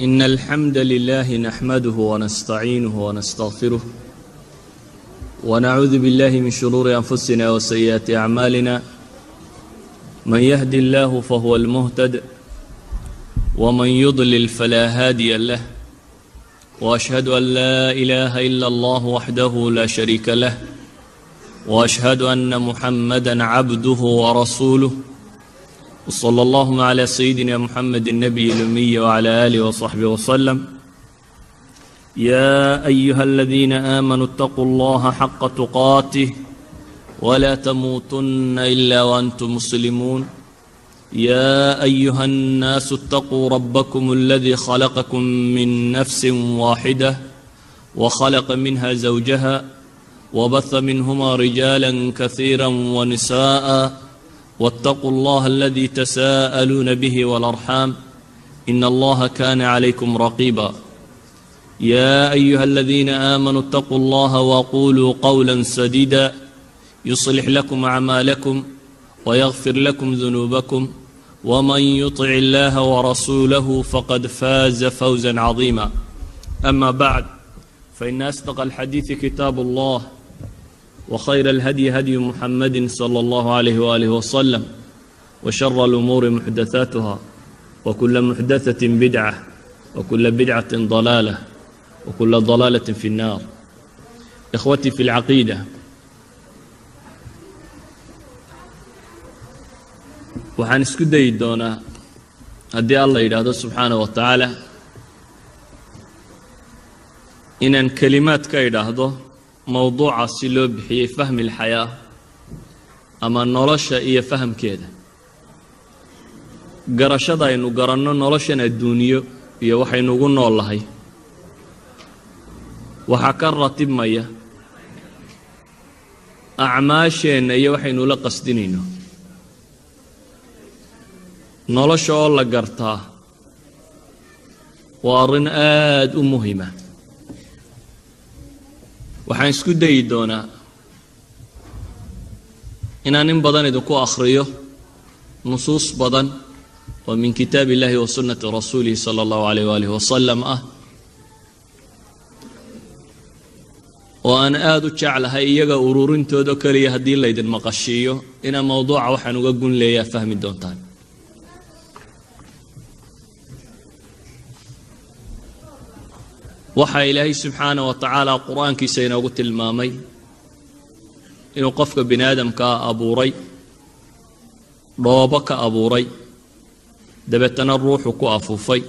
إن الحمد لله نحمده ونستعينه ونستغفره ونعوذ بالله من شرور أنفسنا وسيئات أعمالنا من يهد الله فهو المهتد ومن يضلل فلا هادي له وأشهد أن لا إله إلا الله وحده لا شريك له وأشهد أن محمدا عبده ورسوله وصلى الله على سيدنا محمد النبي الأمي وعلى آله وصحبه وسلم يا أيها الذين آمنوا اتقوا الله حق تقاته ولا تموتن إلا وأنتم مسلمون يا أيها الناس اتقوا ربكم الذي خلقكم من نفس واحدة وخلق منها زوجها وبث منهما رجالا كثيرا ونساء واتقوا الله الذي تساءلون به والأرحام إن الله كان عليكم رقيبا يا أيها الذين آمنوا اتقوا الله وقولوا قولا سديدا يصلح لكم أعمالكم ويغفر لكم ذنوبكم ومن يطع الله ورسوله فقد فاز فوزا عظيما أما بعد فإن أصدق الحديث كتاب الله وخير الهدي هدي محمد صلى الله عليه وآله وسلم وشر الأمور محدثاتها وكل محدثة بدعة وكل بدعة ضلالة وكل ضلالة في النار إخوتي في العقيدة waxaan isku dayi doonaa haddii alla yidhaahdo subxaanaه wa tacaala inaan kelimaad ka idhaahdo mowduuca si loo bixiyey fahmi اlxayaa ama nolosha iyo fahamkeeda garashada aynu garanno noloshan adduuniyo iyo waxaynu ugu noolahay waxaa ka ratibmaya acmaasheenna iyo waxaynu la qasdinayno nolosha oo la gartaa waa arrin aad u muhima waxaan isku dayi doonaa inaan in badan idinku akhriyo nusuus badan oo min kitaab illaahi wa sunnati rasuulihi sala allahu calayh waalihi wasalam ah oo aan aad u jeclahay iyaga ururintooda keliya haddii laydin maqashiiyo inaa mowduuca waxaan uga gun leeyaa fahmi doontaan waxaa ilaahay subxaanaه wa tacaala qur-aankiisa inoogu tilmaamay inuu qofka bini aadamkaa abuuray dhoobo ka abuuray dabeetana ruuxu ku afuufay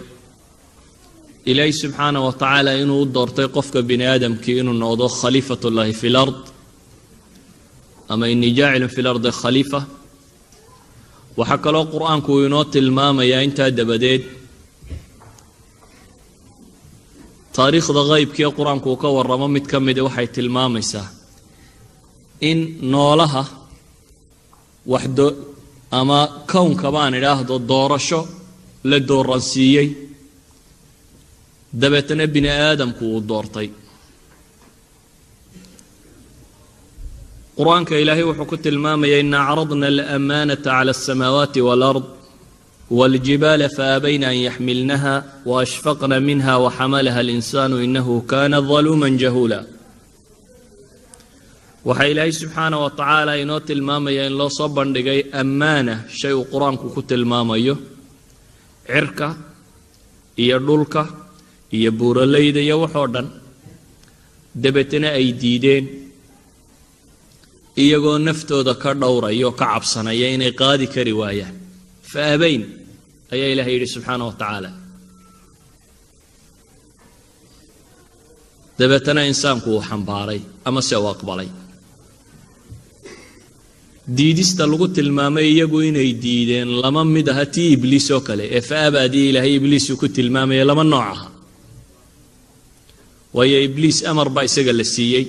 ilaahay subxaanaه wa tacaala inuu u doortay qofka bini aadamkii inuu noqdo khaliifat ullaahi fi lard ama inii jaacilun fi lardi khaliifa waxaa kaloo qur-aanku uu inoo tilmaamayaa intaa dabadeed taariikhda qaybkii qur-aanku uu ka warramo mid ka mida waxay tilmaamaysaa in noolaha waxdo ama kownka baan idhaahdo doorasho la dooransiiyey dabeetana bini aadamku uu doortay qur-aanka ilaahay wuxuu ku tilmaamayaa ina acradna alamaanata cala alsamaawaati waalard والجبال فأبين أن يحملنها وأشفقن منها وحملها الإنسان إنه كان ظلوما جهولا waxaa ilaahay subxaanaه wa tacaala inoo tilmaamaya in loo soo bandhigay ammaana shay uu qur-aanku ku tilmaamayo cirka iyo dhulka iyo buuralayda iyo waxoo dhan dabeetana ay diideen iyagoo naftooda ka dhowraya oo ka cabsanaya inay qaadi kari waayaan faabayn ayaa ilaahay yidhi subxaanaه wa tacaala dabeetana insaanku uu xambaaray ama se uu aqbalay diidista lagu tilmaamay iyagu inay diideen lama mid aha tii ibliis oo kale ee faabaadii ilaahay ibliisu ku tilmaamaya lama nooc aha waayo ibliis amar baa isaga la siiyey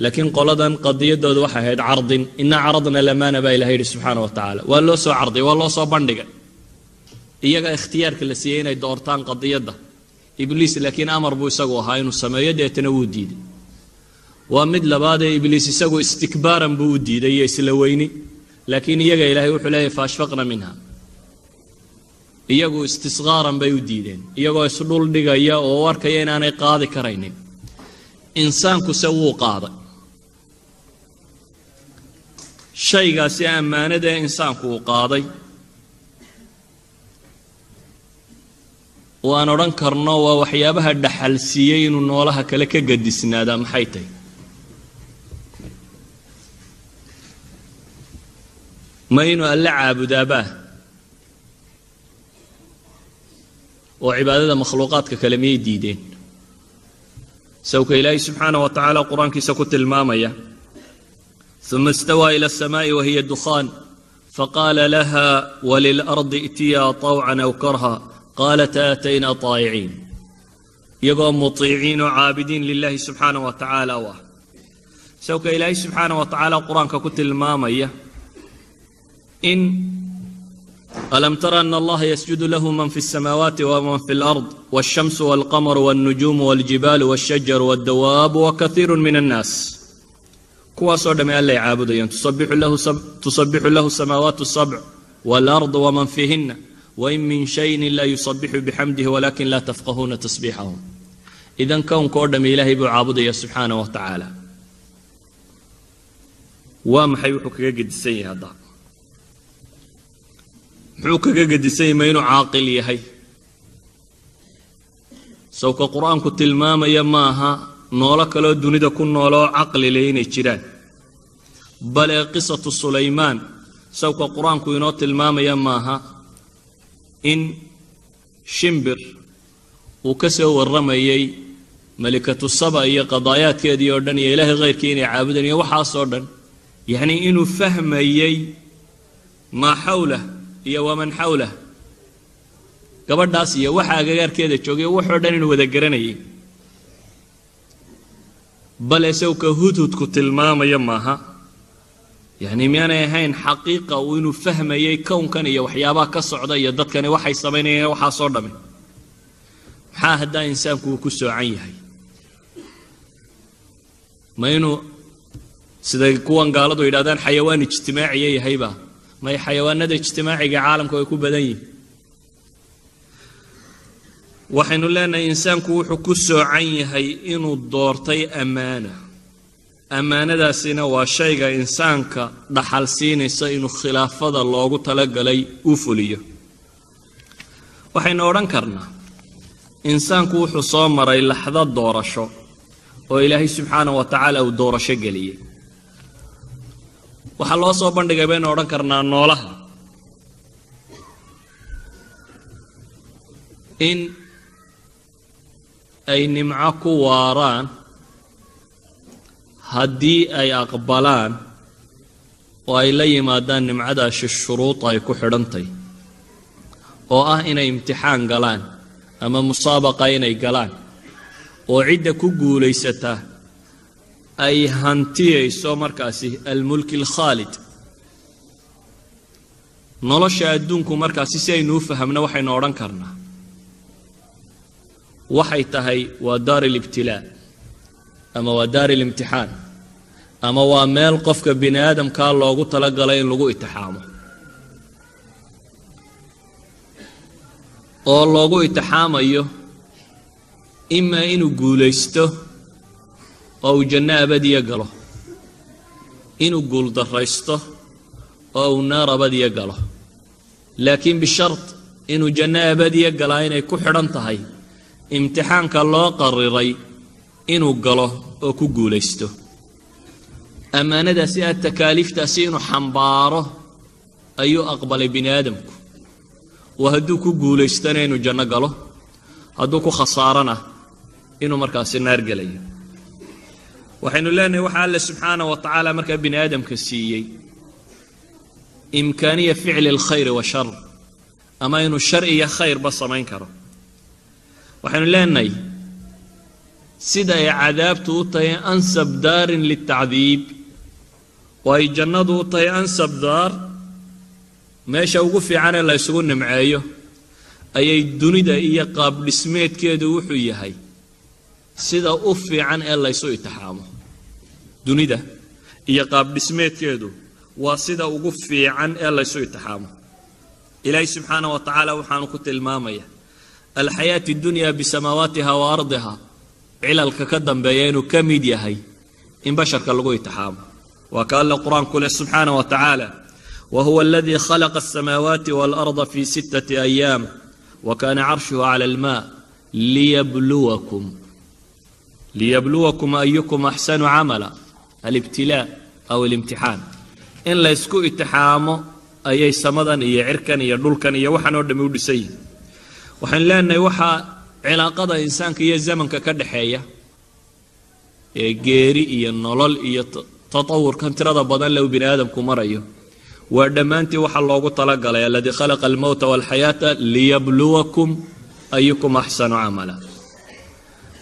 laakiin qoladan qadiyadooda waxay ahayd cardin ina caradna lamaana baa ilahay yidhi subxaanaه wa tacaala waa loo soo carday waa loo soo bandhigay iyaga ikhtiyaarka la siiyey inay doortaan qadiyadda ibliis laakiin amar buu isagu ahaa inuu sameeyo deetana wuu diiday waa mid labaadee ibliis isagu istikbaaran buu u diiday iyo isla weyni laakiin iyaga ilaahay wuxuu leeyahay faashfaqna minha iyagu istisqaaran bay u diideen iyagoo isdhul dhigaya oo arkaya inaanay qaadi karaynin insaanku se wuu qaaday shaygaasi ammaanada insaanku uu qaaday waan odhan karno waa waxyaabaha dhaxal siiyey inuu noolaha kale ka gadisnaada maxay tahay ma inuu alla caabudaabaa oo cibaadada makhluuqaadka kale miyay diideen sawka ilaahay subxaanahu wa tacaala qur-aankiisa ku tilmaamaya ثم استوى إلى السماء وهي الدخان فقال لها وللأرض ائتيا طوعا أو كرها قالتا أتينا طائعين يقوم مطيعين وعابدين لله سبحانه وتعالى سوك إلهي سبحانه وتعالى قرآن ككت المامية إن ألم ترى أن الله يسجد له من في السماوات ومن في الأرض والشمس والقمر والنجوم والجبال والشجر والدواب وكثير من الناس كواسو دمي الله يعابدين تسبح له السماوات السبع والأرض ومن فيهن وإن من شيء لا يسبح بحمده ولكن لا تفقهون تسبيحهم إذن كون كودم إلهي بعابدية سبحانه وتعالى ومحيوحك قد السيء هذا محيوحك قد السيء ما ينو عاقل يهي سوك قرآن كنت الماما يماها noola kaloo dunida ku nooloo caqli leh inay jiraan bal qisatu sulaymaan sawka quraanku inoo tilmaamaya maaha in shimbir uu ka soo waramayay malikatu saba iyo qadaayaadkeedii oo dhan iyo ilaahay qeyrkii inay caabudaan iyo waxaas oo dhan yani inuu fahmayay ma xawla iyo waman xawla gabadhaas iyo waxa agagaarkeeda joogay wuxuu dhan inuu wada garanayay بل سوك هدهد كتلمام يماها يعني ميانا هين حقيقة وإنه فهم يي كون كان يوحيابا كالصعودة يدد كان وحي سميني وحا صردمي محا هدا إنسان كسو عيه ما إنه سيدا كوان قالدو إلادان حيوان اجتماعي يهيبا ما حيوان ندى اجتماعي عالم كو يكون بدني waxaynu leenahay insaanku wuxuu ku soocan yahay inuu doortay ammaanadaasina waa shayga insaanka dhaxal siinaysa inuu khilaafada loogu talagalay u fuliyo waxaynu odhan karnaa insaanku wuxuu soo maray laxdad doorasho oo ilaahay subxaanahu wa tacaala uu doorasho geliyey waxaa loo soo bandhigay baynu odhan karnaa noolaha in ay nimco ku waaraan haddii ay aqbalaan oo ay la yimaadaan nimcadaasi shuruud ay ku xidhantay oo ah inay imtixaan galaan ama musaabaqa inay galaan oo cidda ku guulaysata ay hantiyayso markaasi almulki alkhaalid nolosha adduunku markaasi si aynu u fahamno waxaynu odhan karnaa waxay tahay waa daar alibtilaa ama waa daar alimtixaan ama waa meel qofka bini aadamkaa loogu talagalay in lagu itixaamo oo loogu itixaamayo imaa inuu guulaysto oo uu janno abadiya galo inuu guuldarraysto oo uu naar abadiya galo laakiin bishart inuu janno abadiya galaa inay ku xidhan tahay imtixaanka loo qariray inuu galo oo ku guulaysto ammaanadaasi aad takaaliiftaasi inuu xambaaro ayuu aqbalay bini aadamku wa hadduu ku guulaystana inuu janno galo hadduu ku khasaarana inuu markaasi naar gelayo waxaynu leenahay waxa alle subxaanahu wa tacaala markaa bini aadamka siiyey imkaaniya ficli alkhayri wa shar ama inuu shar iyo khayrba samayn karo waxaynu leenahay sida ay cadaabtu u tahay ansab daarin litacdiib oo ay jannadu u tahay ansab daar meesha ugu fiican ee la isugu nimceeyo ayay dunida iyo qaab dhismeedkeedu wuxuu yahay sida u fiican ee la isu itixaamo dunida iyo qaab dhismeedkeedu waa sida ugu fiican ee la isu itixaamo إلهي سبحانه وتعالى وحانو كنت المامية الحياة الدنيا بسماواتها وأرضها على الكقدم بيانو كميديا هي إن بشر كاللغو يتحام وقال القرآن كله سبحانه وتعالى وهو الذي خلق السماوات والأرض في 6 أيام وكان عرشه على الماء ليبلوكم أيكم أحسن عملا الابتلاء أو الامتحان إن لا يسكو اتحامه أي سمدا إي عركا إي دولكا إي وحا نودمي ودسي وحن لأنه وحا علاقة إنسان كي الزمن كدحية جيري إي النولل إي تطور كان ترى بدن لو بني آدم كمرأيه ودمانتي وحا الله طلق عليه الذي خلق الموت والحياة ليبلوكم أيكم أحسن عملا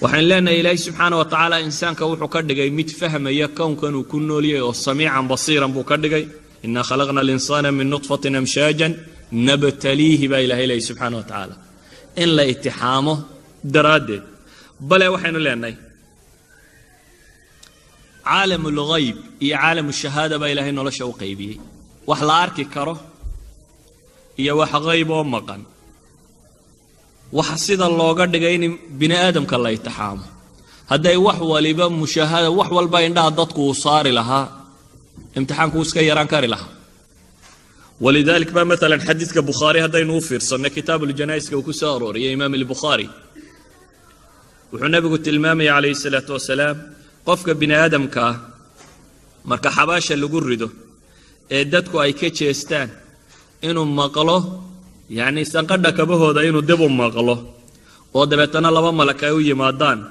وحن لنا إلهي سبحانه وتعالى إنسان كوحو كدقي متفهم يكون كانوا كنوا لي وسميعا بصيرا بو كدقي إنا خلقنا الإنسان من نطفة أمشاجا نبتليه بإلهي سبحانه وتعالى إن لا اتحامه درادة بلا وحن لنا عالم الغيب إي عالم الشهادة بإلهي نولا شوقي به وحلا أركي كره إي وح غيب ومقن وحسيد الله قد جاين بني آدم كلا يتحام هذا وح ولبا مشاهدة وح والباين ده ضدك وصار لها امتحان كوس كيران كاري لها ولذلك ما مثلا حديث كبخاري هذا ينوفر صنع كتاب الجنائز كوكسارور يا إمام البخاري وحنا بقول الإمام عليه الصلاة والسلام قفك بني آدم كا مركا حباشا اللي قرده إدتكو أي كيتشيستان إنه مقله يعني سنقدك بهذا إنه دبوا مقله ودبتنا لما ملكاوي مادان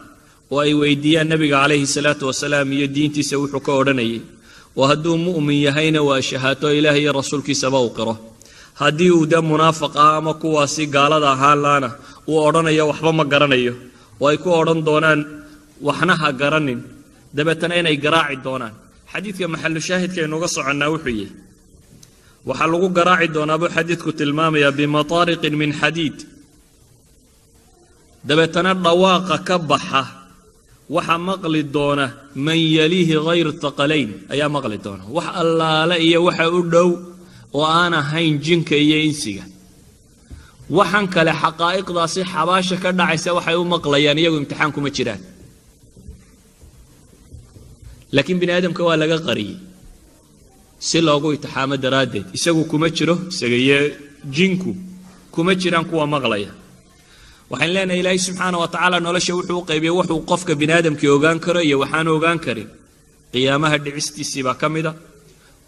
وأي ويديا النبي عليه الصلاة والسلام يدين تسوي حكورني وهدو مؤمن يهين وشهادة إلهي رسولك سبوقره هدي وده منافق أما كواسي قال ده هالانا وأورنا يا وحبا ما قرنيه ويكو أورن دونان وحناها قرنين دبتنا إنا يقراعي دونان حديث محل شاهد كي نقص عن نوحيه وحلقوا قراعي دون أبو حديثك تلمامي بمطارق من حديد دبتنا الرواق كبحة وحا مقل دونه من يليه غير الثقلين أيا مقل دونه وحا الله لأي وحا أدو وأنا هين جنك إيا إنسيا وحنك لحقائق ذا صحة باشا كدعيسا وحا يوم مقل يعني يقول امتحانكم اتشران لكن بني آدم كوالا قريب si loogu itixaamo daraaddeed isagu kuma jiro isagaiyo jinku kuma jiraan kuwa maqlaya waxaan leenahay ilaahay subxaana wa tacaala nolosha wuxuu u qaybiyey wuxuu qofka bini aadamkii ogaan karo iyo waxaan ogaan karin qiyaamaha dhicistiisii baa ka mida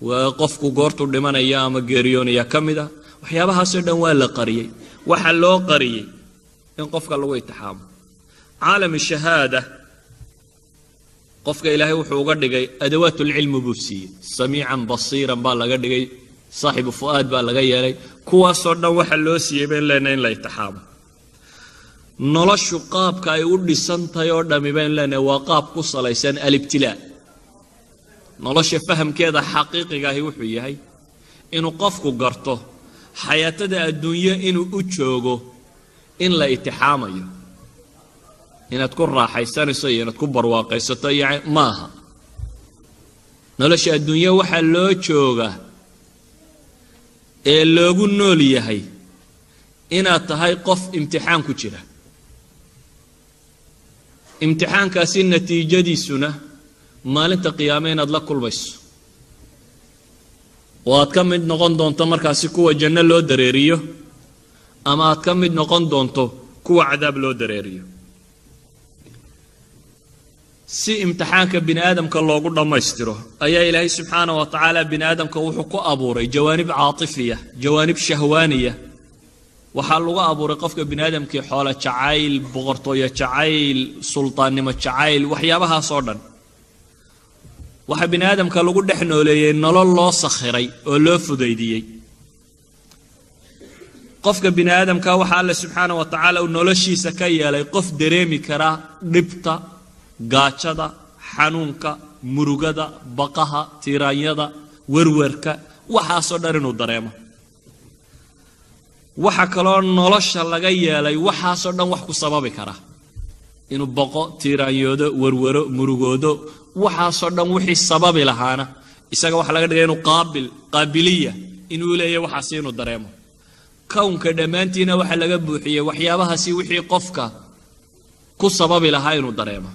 waa qofku goortu dhimanaya ama geeriyoonaya ka mida waxyaabahaasoo dhan waa la qariyey waxa loo qariyey in qofka lagu itixaamo caalam shahaada قفك إلهي وحوق دقي أدوات العلم بوسي سميعا بصيرا بالغا دقي صاحب فؤاد بالغا يلي كوا صرنا وحلوسي بين لنا لا يتحام نلش قاب كاي ودي سنتا يوردم بين لنا وقاب قصة ليسان الابتلاء نلش فهم كذا حقيقي هي وحي هي إنه قفكو قرطه حياة دا الدنيا إنه أتشوغو إن لا يتحامي إن تكون راحيسان سيئة إن تكون برواقي ستيع ماها نلاش الدنيا وحا لو تشوغا إيه لو قلنو لي هاي إن تهاي قف امتحان كتيرا امتحان كاسين نتيجة دي سنة ما لنت قيامين أدلق كل بس وأتكمد نقون دونتو مركاسي كوة جنة لو دريريو أما أتكمد نقون دونتو كوة عذاب لو دريريو si imtixaanka bini aadamka loogu dhamaystiro ayaa ilaahay subxaanahu wa tacaala bini aadamka wuxuu ku abuuray jawaanib caatifiya jawaanib shahwaaniya waxaa lagu abuuray qofka bini aadamkii xoolo jacayl boqortooyo jacayl sultaannimo jacayl waxyaabahaasoo dhan waxa bini aadamka lagu dhex nooleeyey nolol loo sakhiray oo loo fudaydiyey qofka bini aadamka waxaa alle subxaanahu wa tacaala uu noloshiisa ka yeelay qof dareemi kara dhibta gaajada xanuunka murugada baqaha tiraanyada werwerka waxaasoo dhan inuu dareemo waxa kaloo nolosha laga yeelay waxaasoo dhan wax ku sababi kara inuu baqo tiraanyoodo werwero murugoodo waxaasoo dhan wixii sababi lahaana isaga waxa laga dhigay inuu qaabiliya inuu leeyahay waxaas inuu dareemo kownka dhammaantiina waxa laga buuxiyey waxyaabahaasi wixii qofka ku sababi lahaa inuu dareemo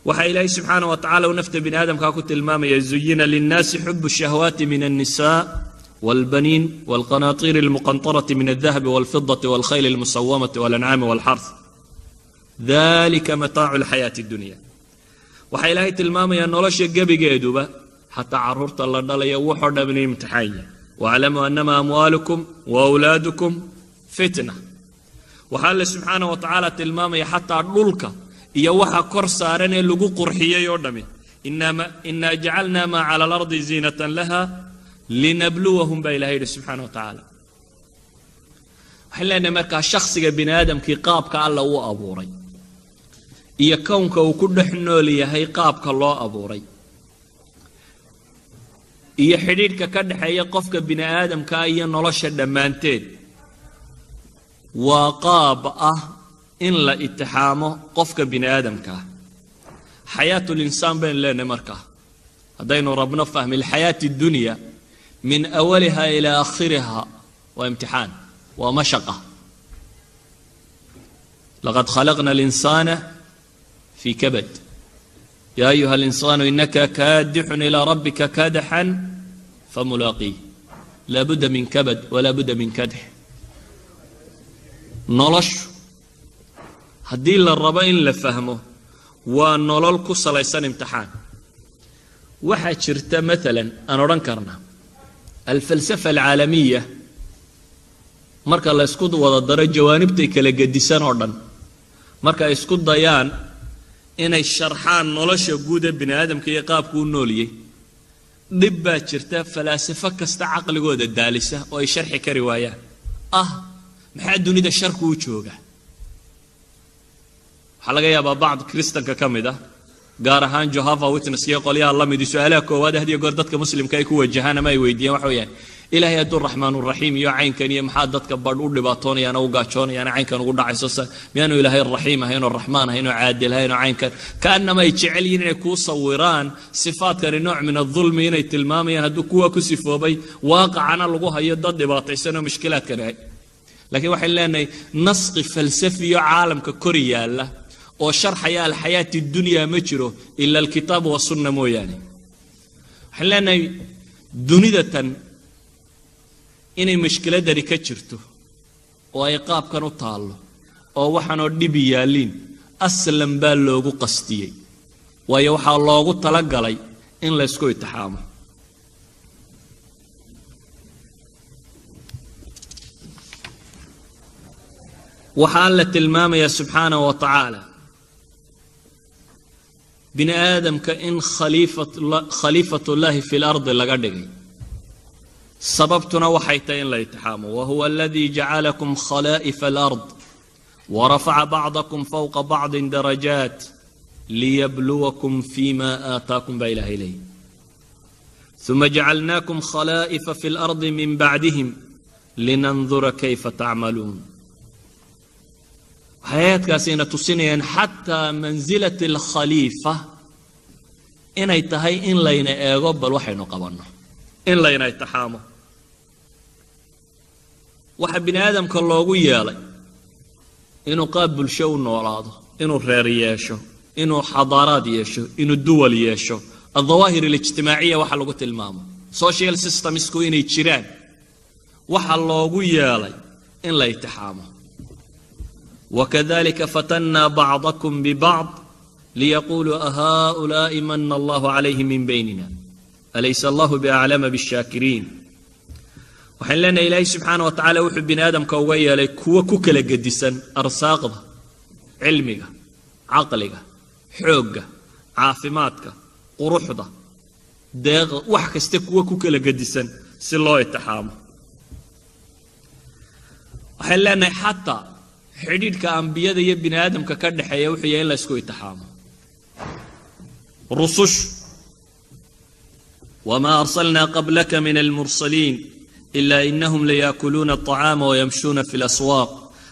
waxa ilaahay subxaanahu wa tacaala uu nafta bini aadamka ku tilmaamaya zuyina linnaasi xubu shahawaati min annisaa والبنين والقناطير المقنطرة من الذهب والفضة والخيل المسومة والأنعام والحرث ذلك متاع الحياة الدنيا waxaa ilaahay tilmaamaya nolosha gebigeeduba xataa caruurta la dhalaya wuxuu dhabni imtixaanya wa'lamu annama amwaalukum wa awlaadukum fitna waxaa Allah subhanahu wa ta'ala tilmaamaya xataa dhulka iyo waxa kor saaran ee lagu qurxiyay oo dhami inna ja'alna ma 'ala al-ardi zinatan laha linabluwahum ba ilaahay subhanahu wa ta'ala waxaa markaa shakhsiga bini aadamkii qaabka Allah uu abuuray iyo kownka uu ku dhex nool yahay qaabka loo abuuray iyo xidhiidhka ka dhaxeeya qofka bini aadamka iyo nolosha dhammaanteed waa qaab ah in la itixaamo qofka bini aadamka xayaatul insaan baan leenahay markaa haddaynu rabno fahmi alxayaati addunya min awaliha ila aakhiriha waa imtixaan waa mashaqa laqad khalaqna alinsana في كبد يا أيها الإنسان إنك كادح إلى ربك كادحا فملاقيه لا بد من كبد ولا بد من كدح نولش هدي للربين لفهمه ونولل كسل يسان امتحان واحد شرته مثلا أنا رنكرنا الفلسفة العالمية مركا لا يسكت وضع الدرجة جوانبتك لقدسان أردن مركا يسكت ضيان inay sharxaan nolosha guud ee bini aadamka iyo qaabku u nooliyay dib baa jirta falaasafo kasta caqligooda daalisa oo ay sharxi kari waayaan maxaa dunida sharku u jooga waxa laga yaabaa bacd kristanka ka mid ah gaar ahaan Jehovah Witness iyo qolyaha la mid su'aalaha koowaad hadiyo goor dadka muslimka ay ku wajahaan ama ay weydiiyaan waxa weeyaan ilaahay aduu rahmaanur rahiim iyo caynkan iyo maxaa dadka badh u dhibaatoonayaan oo gaajoonayaan caynkan ugu dhacayso miyaanu ilaahay rahiim ahayn oo rahmaan ahayn oo caadil ahayn oo caynkan kaanama ay jecel yihiin inay ku sawiraan sifaadkan nooc min adh-dhulm inay tilmaamayaan haduu kuwa ku sifoobay waaqicana lagu hayo dad dhibaataysan oo mushkilaad ka dhahay laakiin waxay leenahay nasqi falsafi iyo caalamka kor yaala oo sharxaya alxayaati dunya ma jiro illa alkitaab wa sunna mooyaane waxay leenahay dunidatan inay mushkiladani ka jirto oo ay qaabkan u taalo oo waxaan oo dhib yaaliin aslan baa loogu qastiyay waayo waxa loogu tala galay in la isku itixaamo waxa Allah tilmaamaya subhanahu wa ta'ala bini aadamka in khalifatullah fil ardi laga dhigay sababtuna waxay tahay in la itixaamo wa huwa alladhi ja'alakum khalaa'ifa al-ard wa rafa'a ba'dakum fawqa ba'din darajat liyabluwakum fima aataakum ba ilaha ilayhi thumma ja'alnakum khalaa'ifa fil ardi min ba'dihim linanzura kayfa ta'malun hayatkaasina tusinayaan hatta manzilati al-khalifa inay tahay in layna eego bal waxaynu qabanno in layna itixaamo waxa bini aadamka loogu yeelay inuu qaab bulsho u noolaado inuu reer yeesho inuu xadaaraad yeesho inuu duwal yeesho الظواهر الاجتماعية waxa lagu tilmaamo social systems ku inay jiraan waxa loogu yeelay in la itixaamo وكذلك فتنا بعضكم ببعض ليقولوا أهؤلاء من الله عليهم من بيننا أليس الله بأعلم بالشاكرين وحلنا إلهي سبحانه وتعالى وحب بن آدم كوية لكوا كوكلا قدسا أرساقه علمك عقلك حوقك عافماتك قروحك داغ وحكستك وكوكلا قدسا سلوه التحامه وحلنا حتى xidhiidhka ambiyada iyo bini aadamka ka dhaxeeya wuxuu yahay in la isku itixaamo rusush wama arsalna qablaka min almursalin illa innahum layakuluna at'ama wa yamshuna fil aswaq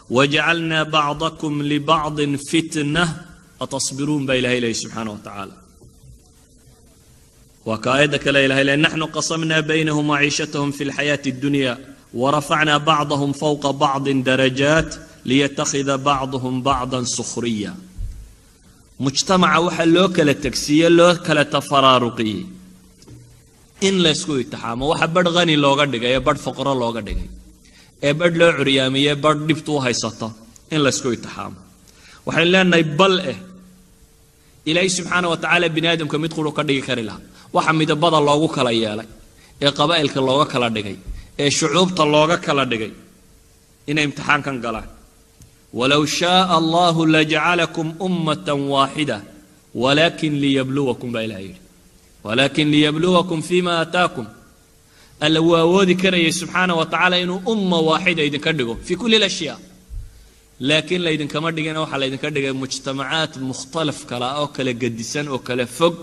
waj'alna ba'dakum li ba'din fitnah atasbirun ba ilahi subhanahu wa ta'ala wa qaida kala ilaha illa nahnu qasamna bainahum ma'ishatahum fil hayati ad-dunya ورفعنا بعضهم فوق بعض درجات ليتخذ بعضهم بعضا سخريا مجتمع وحا لو كلا تكسية لو كلا تفرارقي إن لا يسكو يتحامى وحا بد غني لوغا دغاي بد فقرا لوغا دغاي ee bad loo curyaamiyay bad dhibtu haysata in la isku itixaamo waxaan leenahay bal ilaahay subhanahu wa ta'ala binaadamka mid qulu ka dhigi kari laha waxa midabada loogu kala yeelay ee qabaa'ilka looga kala dhigay ee shucuubta looga kala dhigay inay imtixaankan galaan walaw shaa Allah laj'alakum ummatan waahida walakin liyabluwakum bi'ilaahi walakin liyabluwakum fima ataakum الواودي كريه سبحانه وتعالى إنه أمة واحدة إذن كردقوا في كل الأشياء لكن لا إذن كمردقنا وحلا إذن كردقوا مجتمعات مختلف كلا أو كلا قدسان أو كلا فوق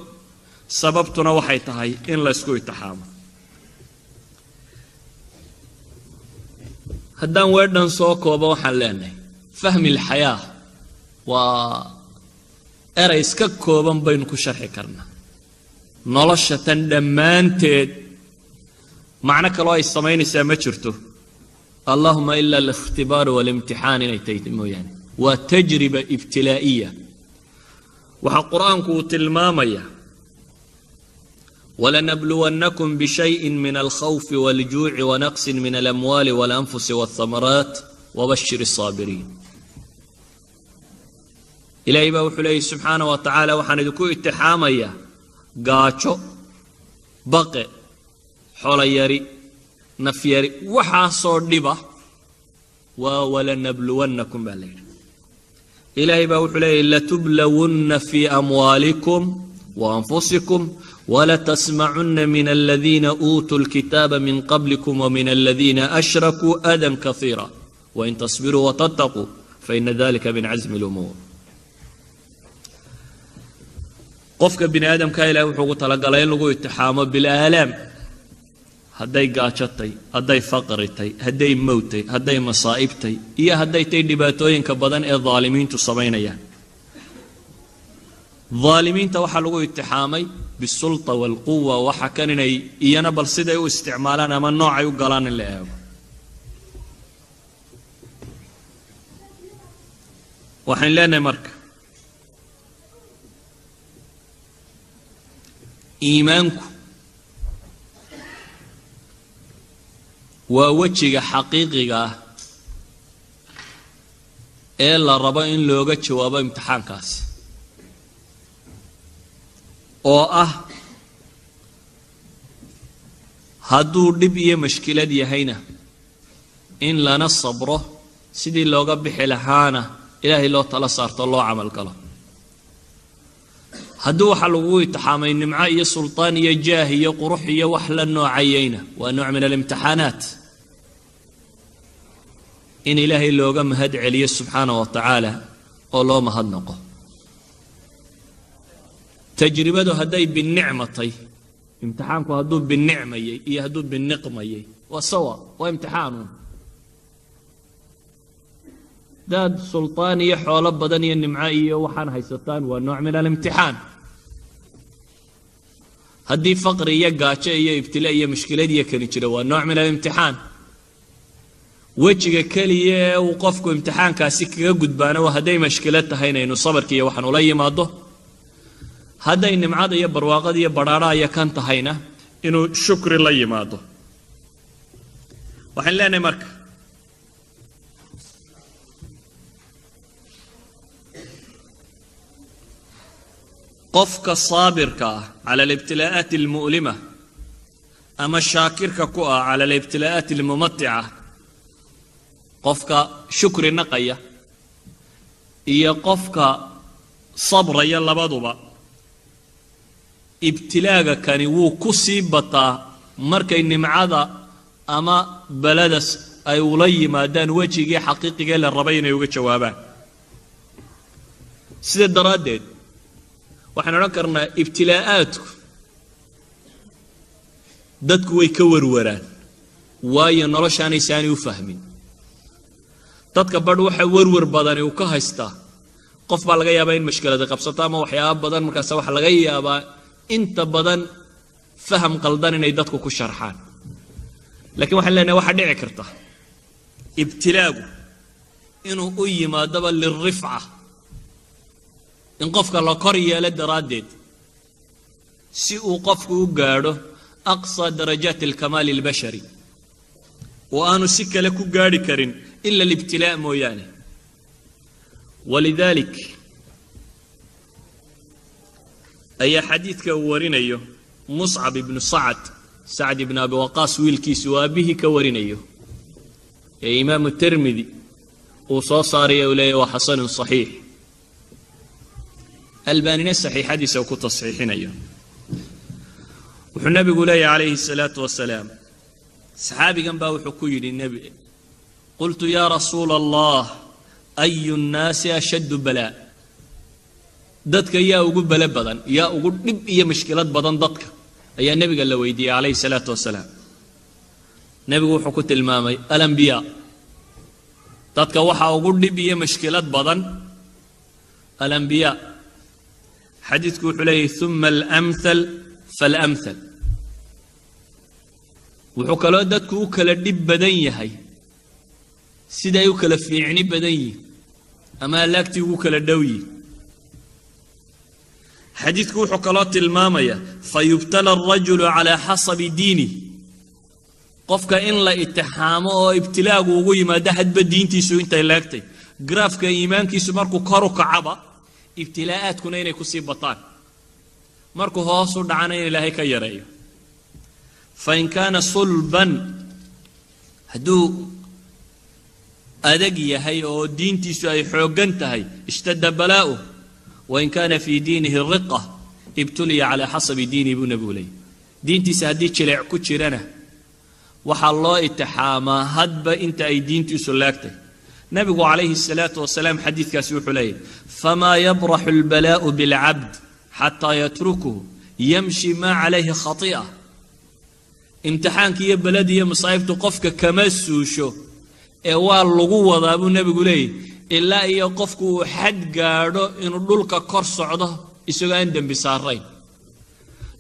سببتنا وحيتهاي إن لا يسكو يتحامل هدان وردن سوكو وبوحلاني فهم الحياة و أرى إسكاكو بينكو شرح كرنا نلشة دمانتد معنى كلاه السمين سامجرته اللهم إلا الاختبار والامتحان نيتيتمو يعني وتجربة ابتلائية وحقرآن قوت المامية ولنبلونكم بشيء من الخوف والجوع ونقص من الأموال والأنفس والثمرات وبشر الصابرين إلهي بوحليه سبحانه وتعالى وحندكو اتحامية قاتشو بقي حول يري نفيري وحاصر دبا ولنبلونكم بالليل إلهي بوحليه لتبلون في أموالكم وأنفسكم ولتسمعن من الذين أوتوا الكتاب من قبلكم ومن الذين أشركوا أذى كثيرا وإن تصبروا وتتقوا فإن ذلك من عزم الأمور قفك بن آدم كايلا وحقو تلقلين لغو اتحامه بالآلام هداي قاچتay هداي فقرتay هداي موتay هداي مصائبتay iyo هداي tay dhibaatooyinka badan ee dhaalimiintu sameynayaan dhaalimiinta waxa lagu itixaamay bisulta wal quwwa waxa kan inay iyana bal siday u isticmaalaan ama noocay u galaan in la eego waxaan leenahay marka iimaanku ووجهك حقيقي إلا ربا إن لوغا جواب امتحان كاس أو هادو دبيه مشكلة دي هينا إن لنا الصبره سيدي لوغا بحلهانا إلهي لو تلا صارت الله عمل كلا هادو حلوه اتحامي نمعاء سلطانية جاهية قروحية وحلا نوعيين ونوع من الامتحانات إن إلهي لوغا مهد عليه سبحانه وتعالى الله مهد نقه تجربته هداي بالنعمة امتحانكم هدو بالنعمة يهدو بالنقمة وسوا وامتحان داد سلطانية حول بدنية النمعائية وحان هيستان ونوع من الامتحان هدي فقرية قاتشية ابتلائية مشكلة دي كنجرة ونوع من الامتحان وجهك كلية وقفكم امتحان كاسيك قدبانه وهدي مشكلتها هنا إنه صبرك يا وحن ولا يماضه هذا إن معاد يا برواقد يا برارا يا كانت هنا إنه شكر الله يماضه وحن لنا مرك قفك صابرك على الابتلاءات المؤلمة أما شاكرك كؤا على الابتلاءات الممتعة قفك شكر نقية إيا قفك صبر يلا بضبا ابتلاء كان وو كسيبتا مركا إني معاذا أما بلدس أي ولي ما دان وجهي حقيقي للربين يوجد جوابان سيد الدرادد وحنا نذكرنا ابتلاءاتك دتك ويكور وران واي نرش أنا ساني وفهمين دتك بدو حور بدني وكهستا قف بالغيا بين مشكلة قبصتها ما وحياة بدن مركز وح الغيا انت بدن فهم قلدان إن يدتك كشرحان لكن waxaan leenahay waxa dhici karta ibtilaagu inuu u yimaado lirifca in qofka la kor yeelo daraadeed si uu qofku u gaadho aqsa darajaat alkamal albashari wa aanu si kale ku gaadhi karin illa alibtilaa mooyaane ولذلك أي حديث كورينيو مصعب بن سعد بن أبي وقاص ويلكي سوابه كورينيو يا إمام الترمذي وصاصاري أولي وحسن صحيح الباني الصحيح حديث وكنت صحيحين أيوه والنبي يقول عليه الصلاة والسلام صحابي جنبه وحكي للنبي قلت يا رسول الله أي الناس أشد بلاء دتك يا أقول بلاء بدن يا أقول نب يا مشكلات بدن دتك أي النبي قال له ويدي عليه الصلاة والسلام نبي وحكت المامي الأنبياء دتك وحى أقول نب يا مشكلات بدن الأنبياء حديث عليه ثم الأمثل فالأمثل وحكى له دتك وكل نب بدن يهي سيدا يوكل في عني بدني أما لاكتي وكل دوي حديث كو حكالات المامية فيبتلى الرجل على حسب دينه قفك إن لا اتحامه أو ابتلاء وغوي ما دهد بدينتي سو انت لاكتي جرافك إيمانك سماركو كارو كعبا ابتلاءات كنين يكسي بطان ماركو هاسو دعانين إلهي كيريو فإن كان صلبا هدو أدقي هي أو دينتي سوي حوجنتهي اشتد بلاؤه وإن كان في دينه الرقة ابتلي على حسب دين ابن بولي دينتي سهديت شلع كتشرنا وحالله اتحاما هدب انت أي دينتي سلاكتي نبي عليه الصلاة والسلام حديث كاسوح لي فما يبرح البلاء بالعبد حتى يتركه يمشي ما عليه خطيئة امتحانك يا بلدي يا مصايب تقفك كمسوشو waa lagu wadaa buu nabigu leeyahay ilaa iyo qofku xad gaadho inuu dhulka kor socdo isagoo aan dambi saarayn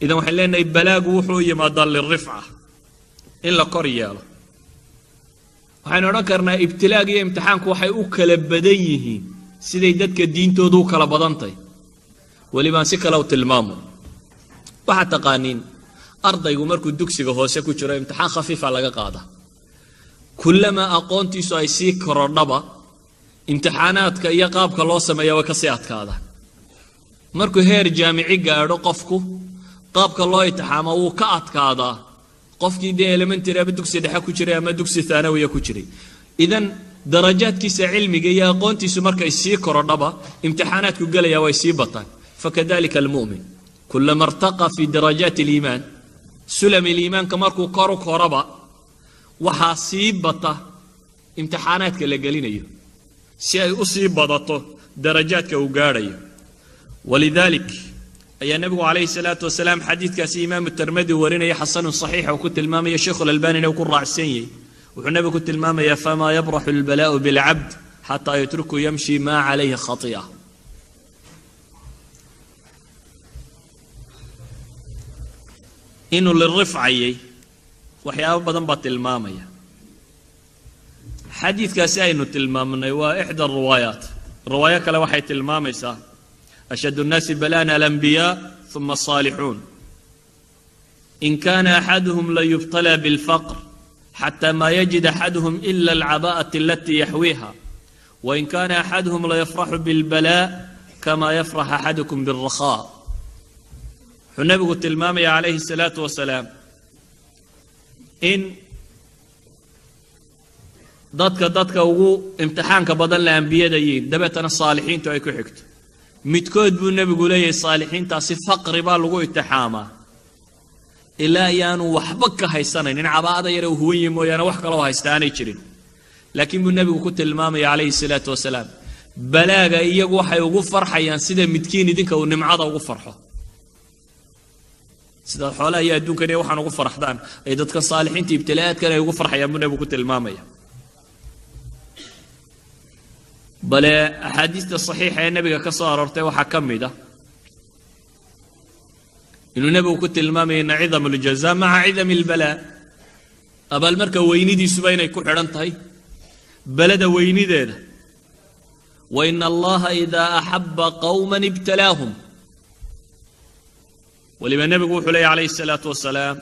idan waxaan leenahay balaagu wuxuu yimaadaa lirifca in la kor yeelo waxaan oran karnaa ibtilaaga iyo imtixaanku waxay u kala badan yihiin siday dadka diintoodu u kala badantay waliba si kala u tilmaamo waxa taqaaniin ardaygu markuu dugsiga hoose ku jiro imtixaan khafiif ah laga qaadaa كلما أقونتي سايسي كرنبا امتحانات كأي قاب كلا سمايا وكسيات كذا مركو هير جامعي قارو قفكو قاب كلا يتحامى وكأت كذا قفكي دي إلمنتي رابد دوكسي دحا كوشري أما دوكسي ثانوية كوشري إذن درجات كيس علمي جاي أقونتي سمركا يسي كرنبا امتحانات كجلا ويسي بطن فكذلك المؤمن كلما ارتقى في درجات الإيمان سلم الإيمان كمركو كارو كربا وحاسيبته امتحانات كلا جالينيو شيء أصيبته درجات كوجاريو ولذلك أي النبي عليه الصلاة والسلام حديث كاسي إمام الترمذي ورينا حسن صحيح وكنت المام يا شيخ الألباني وكل راعسيني والنبي كنت المام يا فما يبرح البلاء بالعبد حتى يتركه يمشي ما عليه خطيئة إنه للرفعي وحياه بدن بات المامية حديث كاسين تلمامنا وإحدى الروايات رواية كلا وحي تلماميسا أشد الناس بلانا الأنبياء ثم الصالحون إن كان أحدهم ليبتلى بالفقر حتى ما يجد أحدهم إلا العباءة التي يحويها وإن كان أحدهم ليفرح بالبلاء كما يفرح أحدكم بالرخاء النبي قلت المامي عليه الصلاة والسلام إن dadka ugu imtixaanka badan la anbiyadayn dabeetana saalixiintu ay ku xigto midkood buu nabigu leeyahay saalixiintaasi faqri baa lagu imtixaamaa ilaa yaanu waxba ka haysanin cabaada yar oo huwayay mooyana wax kale oo haystaanay jirin laakiin buu nabigu ku tilmaamay calayhi salaatu wasalaam balaaga iyagu waxay ugu farxayaan sida midkiin idinka uu nimcada ugu farxo sida xoolaha iyo adduunkan waxaan ugu farxdaan ay dadka saalixiinta ibtilaadkan ay ugu farxayaan buu nabigu ku tilmaamaya بل أحاديث الصحيحة النبي كصار ارتي وحكمده إنه النبي كنت المامي إن عظم الجزاء مع عظم البلاء abaalmarka weynidiisuba inay ku xidhan tahay balada weynideeda wa ina allaha idaa axabba qawman ibtalaahum waliba nebigu wuxuu leeyahy calayhi salaatu wasalaam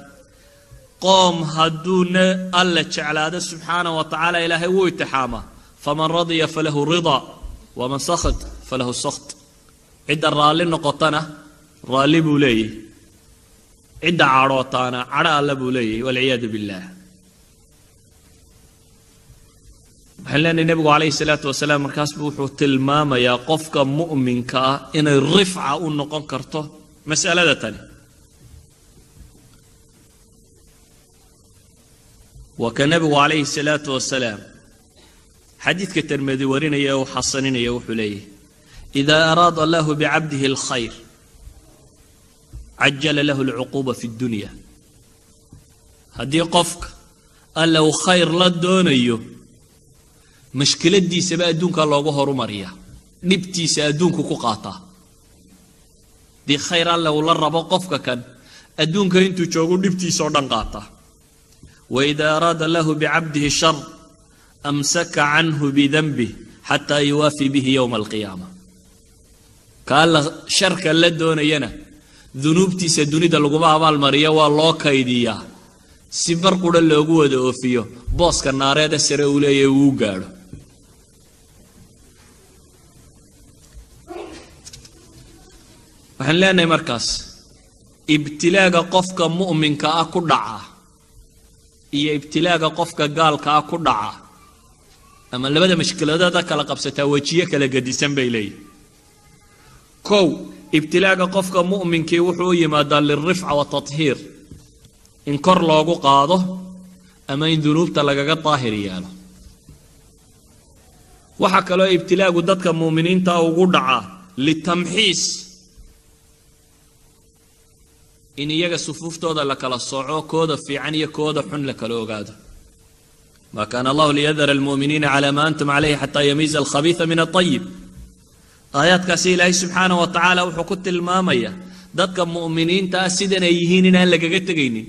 qoom hadduuna alla jeclaado subxaana wa tacaala ilaahay wuu itixaamaa faman radiya falahu ridaa waman sakhat falahu sakht cidda raalli noqotana raalli buu leeyahy cidda cadhootaana cadho alla buu leeyahy walciyaadu billaah waxaan leenahay nebigu calayhi salaatu wasalaam markaas buu wuxuu tilmaamayaa qofka mu'minka ah inay rifca u noqon karto mas'alada tani waa ka nebigu calayhi salaatu wasalaam xadiidka tirmidi warinaya uu xasaninaya wuxuu leeyahy idaa araada allahu bicabdihi alkhayr cajala lahu alcuquuba fi ddunya haddii qofka alla uu khayr la doonayo mashkiladiisaba adduunka loogu horumariyaa dhibtiisa adduunku ku qaataa dii khayr alle uu la rabo qofka kan adduunka intuu joogu dhibtiisa oo dhan qaataa waidaa araada lahu bicabdihi shar amsaka canhu bidanbih xataa yuwaafi bihi yowma alqiyaama ka alla sharka la doonayana dunuubtiisa dunida laguma abaalmariyo waa loo kaydiyaa si bar qudha loogu wada oofiyo booska naareeda sare uu leeyahay uu gaadho waxaan leenahay markaas ibtilaaga qofka mu'minka ah ku dhaca iyo ibtilaaga qofka gaalka ah ku dhaca ama labada mashkiladada kala qabsataa wejiyo kala gadisan bay leeyihin kow ibtilaaga qofka mu'minkii wuxuu u yimaadaa lilrifca watathiir in kor loogu qaado ama in dunuubta lagaga daahir yeelo waxaa kaloo ibtilaagu dadka mu'miniinta ugu dhacaa litamxiis in iyaga sufuuftooda la kala sooco kooda fiican iyo kooda xun la kala ogaado ma kaana allahu liyadara almu'miniina calaa maa antum calayhi xataa yamiiza alkhabiisa min altayib aayaadkaasi ilaahay subxaanahu wa tacaala wuxuu ku tilmaamaya dadka mu'miniinta ah sidan ay yihiin inaan lagaga tegaynin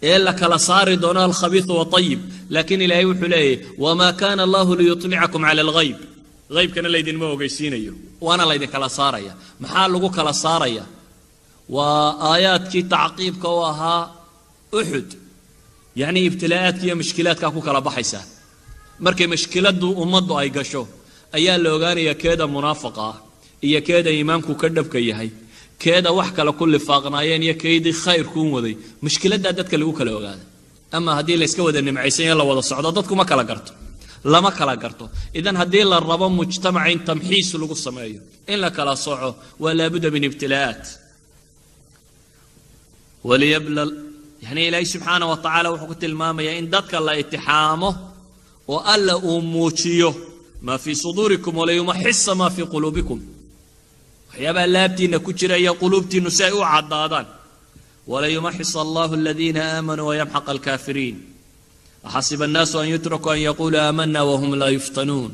ee la kala saari doono alkhabiisu watayib laakiin ilaahay wuxuu leeyahy wamaa kaana allahu liyutlicakum cala alghayb haybkana laydinma ogeysiinayo waana laydinkala saaraya maxaa lagu kala saaraya waa aayaadkii tacqiibka u ahaa uxud yacni ibtilaa'aadka iyo mushkilaadkaa ku kala baxaysaa markay mushkiladdu ummaddu ay gasho ayaa la ogaanayaa keeda munaafaqa ah iyo keeda iimaanku ka dhabka yahay keeda wax kale ku lifaaqnaayeen iyo keydii khayrkuun waday mushkiladdaa dadka lagu kala ogaada ama haddii la iska wada nimcaysan iyo la wada socdo dadku ma kala garto lama kala garto idan haddii la rabo mujtamaca in tamxiis lagu sameeyo in la kala soco waa laabudda min ibtilaa'aat وليبلى يعني إلهي سبحانه وتعالى وحكت الماما إن دتك الله اتحامه وألا أموتيه ما في صدوركم ولا يمحص ما في قلوبكم وحيابا لابتي نكتر يا قلوبتي نساء عضادان ولا يمحص الله الذين آمنوا ويمحق الكافرين أحسب الناس أن يتركوا أن يقولوا آمنا وهم لا يفتنون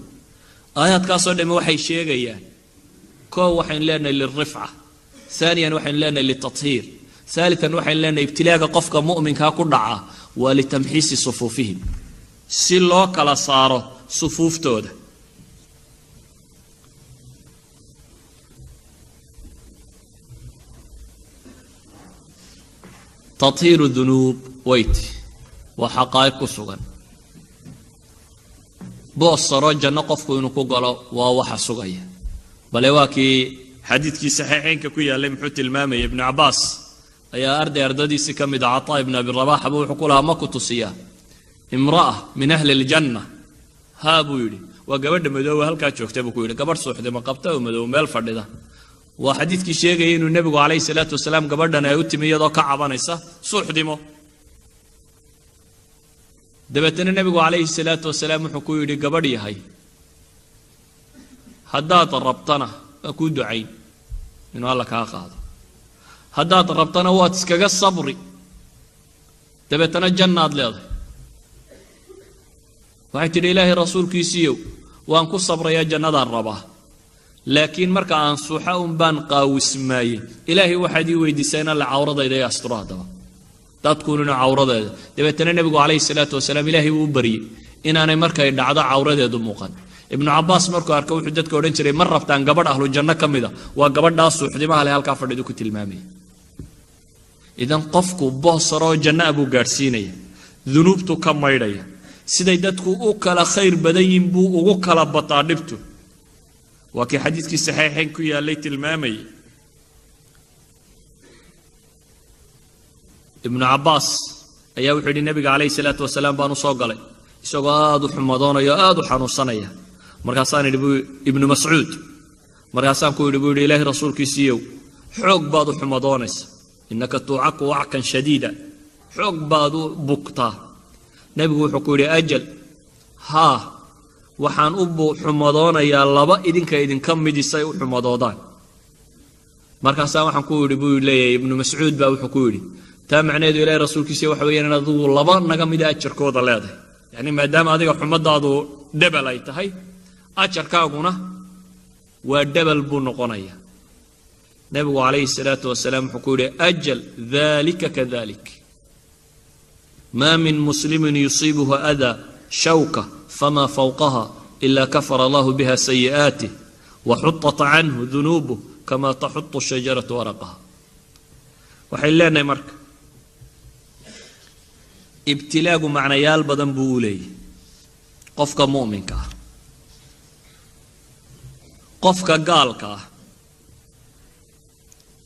آيات كاسر لما وحي شيئا كو وحين لنا للرفعة ثانيا وحين لنا للتطهير ثالثا وحين لنا ابتلاء قفك مؤمن كاكدعا ولتمحيص صفوفهم سلو كلا صاروا صفوف تودا تطهير الذنوب ويت وحقائق سغن بوصرو جنة قفك ينكو قالوا ووحا سغيا بل واكي حديث كي صحيحين كويا لمحوت المامي ابن عباس يا أردي سكمد عطاء بن أبي الرباح أبو حقولها ما كنت صياه امرأة من أهل الجنة ها بويلي وقبل مدوه هل كانت شوكتبه كويلي قبل صوحده ما قبته ومدوه ميل ده وحديث كي شيء إنه النبي عليه الصلاة والسلام قبلنا يؤتي ميضا كعبا نيسا صوحده ما دبتنا النبي عليه الصلاة والسلام حكويلي قبل هاي هدات ربطنا أكون دعين إنه الله كاقاض هدات ربطنا واتسكاق الصبري دبتنا الجنة ليضي waxay tiri ilaahay rasuulkiisiiyow waan ku sabraya jannada rabaa laakiin marka aan suuxa baan qaawismaayay ilaahay waxaad ii weydiisayna la cawradayda asturaadaba dadkuuna cawradeeda dabeetana nabigu calayhi salaatu wasalaam ilaahay uu bariyay inaanay markay dhacdo cawradeedu muuqan ibnu cabbaas markuu arkay wuxuu dadka odhan jiray mar rabtaan gabadh ahlu janno ka mida waa gabadhaas suuxdimaha leh halkaa fadhidu ku tilmaamaya idan qofku boosaroo janno abuu gaadhsiinaya dunuubtu ka maydhaya siday dadku u kala khayr badan yihiin buu ugu kala bataa dhibtu waa kii xadiidkii saxiixayn ku yaallay tilmaamayay ibnu cabbaas ayaa wuxuu yidhi nabiga calayhi salaatu wasalaam baan u soo galay isagoo aad u xumadoonayo aad u xanuunsanaya markaasaan idhi ibnu mascuud markaasaan ku yidhi buu yidhi ilaahay rasuulkiisiiyow xoog baad u xumadoonaysa innaka tuucaku wackan shadiida xoog baad u bugtaa nebigu wuxuu ku yidhi ajal haa waxaan u xumadoonayaa laba idinka midisay u xumadoodaan markaasaa waxaan ku yidhi buu leeyahay ibnu mascuud baa wuxuu ku yidhi taa macnaheedu ilaahay rasuulkiisa waxa weeyaan in adigu laba naga mida ajarkooda leedahay yacni maadaama adiga xumadaadu dhebel ay tahay ajarkaaguna waa dhebel buu noqonayaa nebigu calayhi salaatu wasalaam wuxuu ku yidhi ajal dalika kadalik maa min muslimin yusiibuhu adaa shawka famaa fawqaha ilaa kafara allahu biha sayi'aatih waxutat canhu dunuubuh kamaa taxutu shajaratu waraqaha waxay leenahay marka ibtilaagu macnayaal badan buu u leeyahy qofka mu'minka ah qofka gaalka ah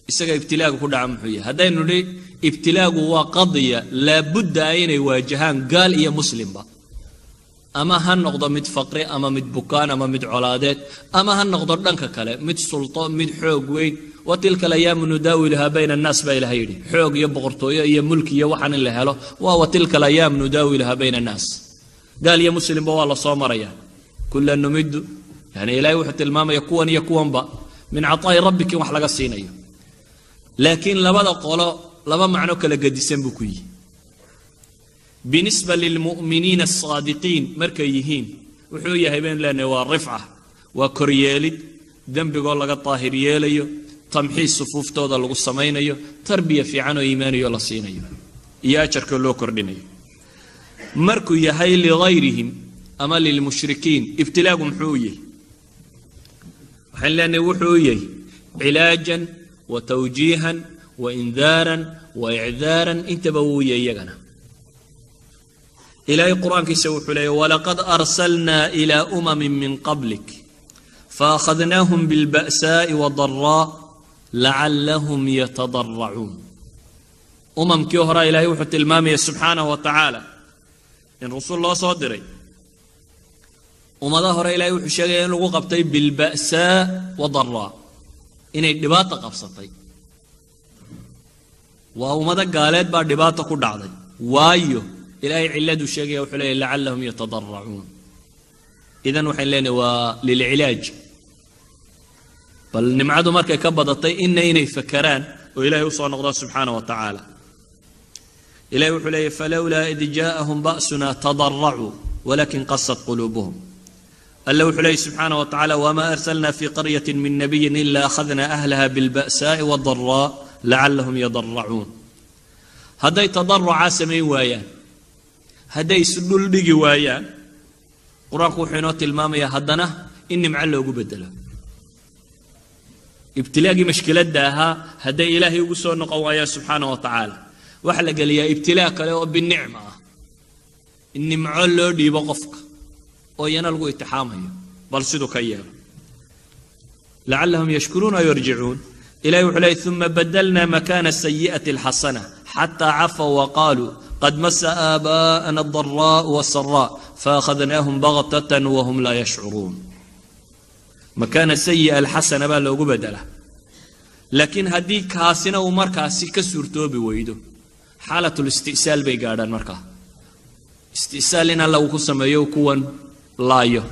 isaga ibtilaagu ku dhaca muxuu yahay haddaynu nidhi ibtilaagu waa qadiya laabudda inay waajahaan gaal iyo muslimba ama ha noqdo mid faqri ama mid bukaan ama mid colaadeed ama ha noqdo dhanka kale mid sulto mid xoog weyn وتلك الأيام نداولها بين الناس بين هيدي حوق يبغرتويا يا ملك يا وحن اللي هلا وتلك الأيام نداولها بين الناس قال يا مسلم والله صامريا كل نمد يعني لا يوحد الماما يكون با من عطاء ربك وحلق السينية لكن لبدا قولا لبا معنوك لقدسين بكوي بالنسبة للمؤمنين الصادقين مركيهين وحوية هبين لأنه والرفعة وكريالي ذنب قول لك الطاهر ياليو تمحيص صفوف تودا لغو سمينيو تربية في عنو إيمانيو لصينيو ياجر كلو كردينيو مركو يهي لغيرهم أما للمشركين ابتلاقهم حوية وحين لأنه وحوية علاجا وتوجيها وإنذارا وإعذارا انتبهوا يجنا إلى القرآن كيسوح له ولقد أرسلنا إلى من قبلك فأخذناهم بالبأساء والضراء لعلهم يتضرعون كيهرا إلهي وحت المامية سبحانه وتعالى إن رسول الله صادري ظهر إلهي وحشاقين لغو قبطي بالبأساء والضراء إن الدباطة قبصتي وماذا قالت بعد دباطة كل عضي وايو إلهي علاد الشاقية وحليه لعلهم يتضرعون إذن وحين لنا وللعلاج بل نمعدو مركا كبضتي إني فكران وإلهي وصى نقضى سبحانه وتعالى إلهي وحليه فلولا إذ جاءهم بأسنا تضرعوا ولكن قست قلوبهم الله وحليه سبحانه وتعالى وما أرسلنا في قرية من نبي إلا أخذنا أهلها بالبأساء والضراء لعلهم يضرعون هذا تضرع سمي وايان هذا يسلل بقي وايان قرآن حينات المامية هدنا إني معلق بدله ابتلاقي مشكلة داها هدى إلهي وقصوا نقوايا سبحانه وتعالى وحلق لي ابتلاك له بالنعمة إني معلق دي بقفك وينالقوا اتحامه بل صدو كيال لعلهم يشكرون ويرجعون إلهي وحلي ثم بدلنا مكان السيئة الحسنة حتى عفوا وقالوا قد مس آباءنا الضراء والسراء فأخذناهم بغتة وهم لا يشعرون مكان السيئة الحسنة بقى لو بدله لكن هديك هاسنة ومركا سيكا سورتو بويدو حالة الاستئسال بيقاردان مركا استئسالنا لو كسما يوكوان لايو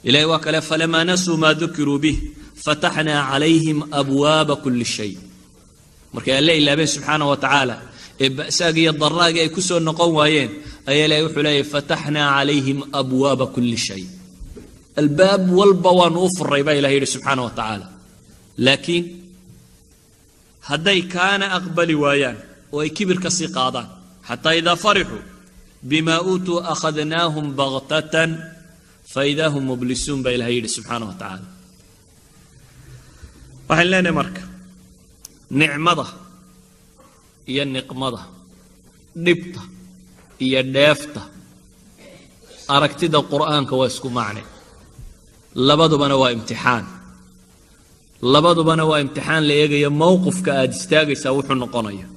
إلهي وكلا فلما نسوا ما ذكروا به فتحنا عليهم أبواب كل شيء مركا الله بين سبحانه وتعالى بأساقي الضراء يكسوا النقوين أي لا يحلي فتحنا عليهم أبواب كل شيء الباب والبوان وفر ريبا إلهي سبحانه وتعالى لكن هدي كان أقبل وايان وأي كبر كسي قادان حتى إذا فرحوا بما أوتوا أخذناهم بغتة فإذا هم مبلسون بإلهي سبحانه وتعالى. waxaan leenahay marka nicmada iyo niqmada dhibta iyo dheefta aragtida quraanka waa isku macne labadubana waa imtixaan la eegayo mowqifka aad istaagaysaa wuxuu noqonayo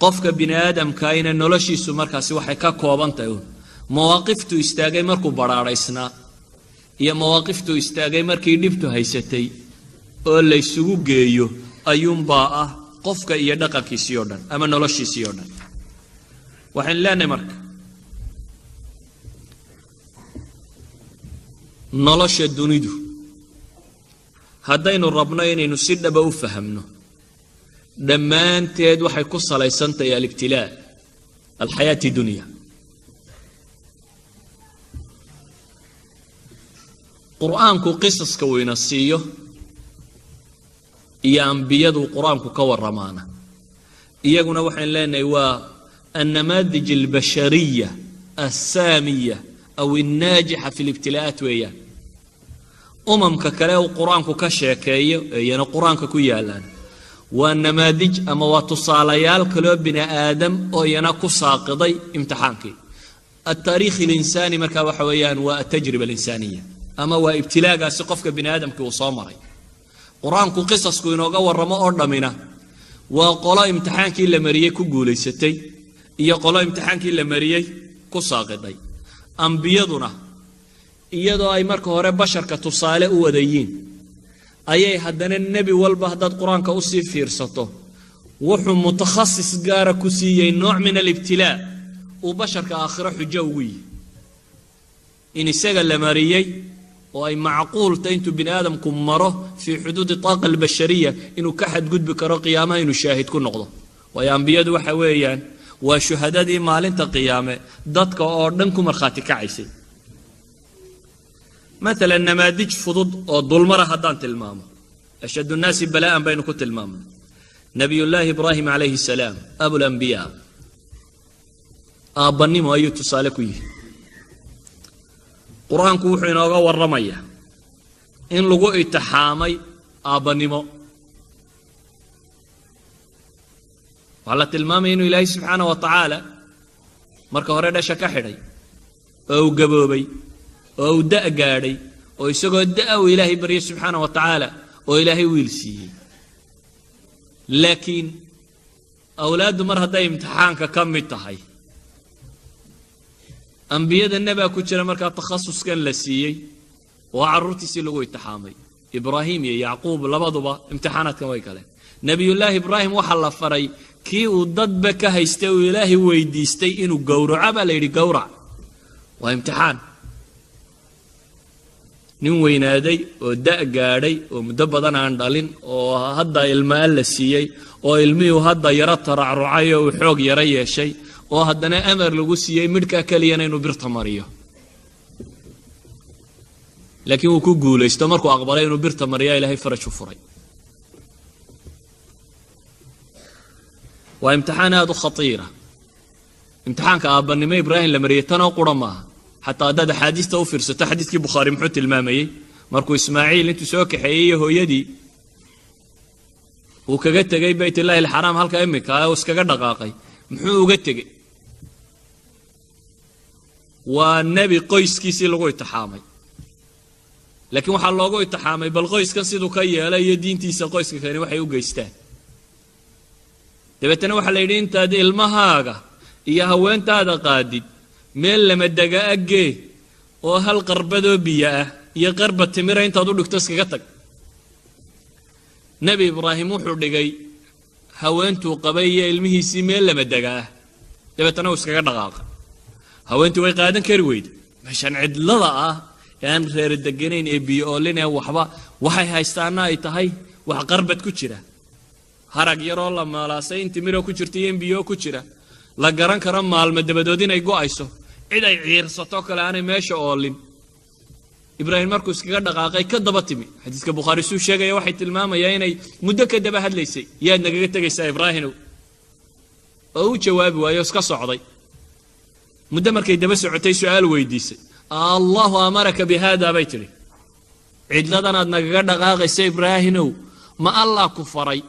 qofka bini aadamka ina noloshiisu markaasi waxay ka kooban tahay mawaaqiftu istaagay markuu baraaraysnaa iyo mawaaqiftu istaagay markii dhibtu haysatay oo la isugu geeyo ayuunbaa ah qofka iyo dhaqankiisii oo dhan ama noloshiisii oo dhan waxaan leenahay marka nolosha dunidu haddaynu rabno inaynu si dhaba u fahamno dhammaanteed waxay ku salaysan tahay alibtilaa alxayaati dunya quraanku qisaska weyna siiyo iyo ambiyadu quraanku ka waramaana iyaguna waxaan leenahay waa النماذج البشرية السامية أو الناجحة في الابتلاءات وياه ككلاو قرآنك كشاكية يعني قرآنك كيالان والنماذج أما وتصاليال كلو بني آدم أو ينكو ساقضي امتحانك التاريخ الإنساني مركا وحويان والتجربة الإنسانية أما وابتلاء سقفك بني آدم كوصامري قرآنك قصص كوينوغا ورما أردمنا وقلا امتحانك إلا مريي كقولي ستي إيا قلا امتحانك إلا مريي كساقضي أنبيادنا iyadoo ay marka hore basharka tusaale u wadayiin ayay haddana nabi walba hadad quraanka u sii fiirsato wuxuu mutakhassis gaar ku siiyay nooc min al-ibtilaa oo basharka aakhira xujo ugu yihiin in isaga la mariyay oo ay macquul tahay intuu bini aadamku maro fi xuduud taaqa al-bashariya inuu ka xad gudbi karo qiyaamaha inuu shaahid ku noqdo way anbiyadu waxa weeyaan waa shuhadadii maalinta qiyaame dadka oo dhan ku marxaati kacaysay مثلا نماذج فضود أو ظلمرة هدان تلمامه أشد الناس بلاء بين كل تلمامه نبي الله إبراهيم عليه السلام أبو الأنبياء أبني ما يتصالكوي قرآن كوحين أغا والرمية إن لغو اتحامي أبني ما وعلى تلمامه إنه إلهي سبحانه وتعالى مركا هريدا شكاحري أو قبوبي أو داء قاري أو يسوق الداء وإلهي بريه سبحانه وتعالى وإلهي ويلسي لكن أولاد مرة دا امتحانك كم متحي أنبياء النبي كتير مركا تخصص كان لسيي وعرورتي سيلقوا اتحامي إبراهيم يعقوب لبضبا امتحانات كما يكالي نبي الله إبراهيم وحل فري كي ودد بك هيستوي إلهي ويديستي إنو قورع بليري قورع وامتحان nin weynaaday oo da' gaadhay oo muddo badan aan dhalin oo hadda ilma la siiyay oo ilmihu hadda yara taracrucay oo xoog yara yeeshay oo haddana amar lagu siiyay midka kaliyana inuu birta mariyo laakiin uu ku guulaysto markuu aqbalay inuu birta mariyo ilaahay faraj u furay waa imtixaanaad khatiira imtixaanka aabanimo ibraahim la mariyay tan oo qurama حتى هذا حديث توفر ستحديث كي بخاري محوت المامي مركو إسماعيل انتو سوك حييه هو يدي وكجت جاي بيت الله الحرام هلك أمك هذا وسكجت دقاقي محو جت جاي والنبي قيس كيسي لغوي تحامي لكن وحال لغوي تحامي بالقيس كسيدو كي لا يدين تيسا قيس كاني وحي وجيستان تبتنا وحال يدين تاد المهاجة إياها وين تاد قادد meel lama daga agee oo hal qarbado biyo ah iyo qarba timir inta uu dhigto iskaga tag nabi ibraahim wuxuu dhigay haweentu qabay ilmihiisii meel lama daga ah dabeetana uu iskaga dhaqaaqay haweentu way qaadan kari weyday meeshan cidlada ah aan reer deganayn ee biyo oo linay waxba waxay haystaana ay tahay wax qarbad ku jira harag yaroo la maalaasay inta miro ku jirtay in biyo ku jira la garan karo maalmo dabadood inay go'ayso cid ay ciirsato kale aanay meesha oolin إبراهيم مركز كذا قاقي كذا بتمي حديث كبخاري سو شيء يا واحد الماما يا إني مدة كذا بهاد ليسي يا نجيت تجلس إبراهيم أو جواب ويسك صعدي مدة مركز دبس عتي سؤال ويديسي الله أمرك بهذا بيتري عدلنا نجد قاقي إبراهيم ما الله كفري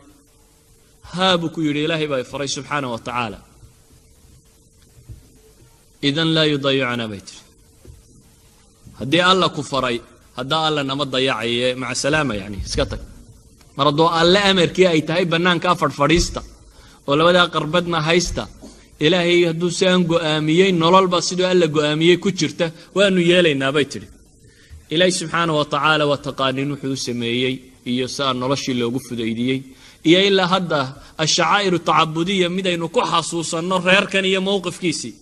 هابك يري الله بفري سبحانه وتعالى إذن لا يضيعنا بيتري هدي الله كفري هدا الله نما ضيعي مع السلامة يعني اسكتك مرضو الله أمر كي أي تهي بنان كافر فريستا ولا بدا قربتنا هايستا إلهي هدو سان قواميين نولال باسدو ألا قواميين كتشرته وأنو يالينا بيتري إلهي سبحانه وتعالى وتقانين وحدو سميي إيا سار نرشي اللي وقف دايديي إيا إلا هدا الشعائر التعبدية مدى إنو كحصوصا نرهر كان إيا موقف كيسي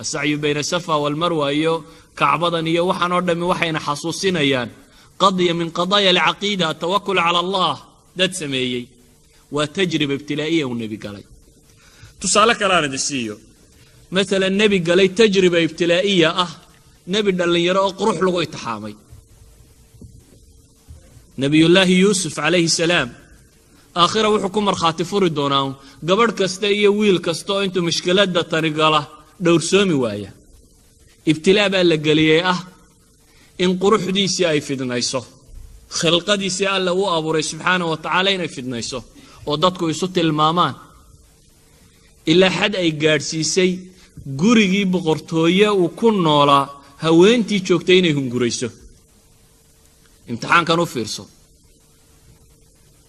السعي بين الصفا والمروة إيو كعبضا إيو وحن أردم وحين حصوصين أيان قضية من قضايا العقيدة التوكل على الله داد سميي وتجربة ابتلائية والنبي قالي تسألك الآن دسيو مثلا النبي قالي تجربة ابتلائية نبي اللي يرى قروح لغو يتحامي نبي الله يوسف عليه السلام آخره وحكم مرخاتي فردوناو قبر كستا إيا ويل كستو انتو مشكلات دا طريقاله دور سومي وايا ابتلاء بقى لقاليه إن قروح ديسي أي فدنايسو خلقة ديسي الله وأبوري سبحانه وتعالى إن فدنايسو ودادكو يسوط المامان إلا حد أي قارسيسي قريقي بغرطوية وكون نولا هوينتي شوكتين هنقريسو امتحان كانوا فيرسو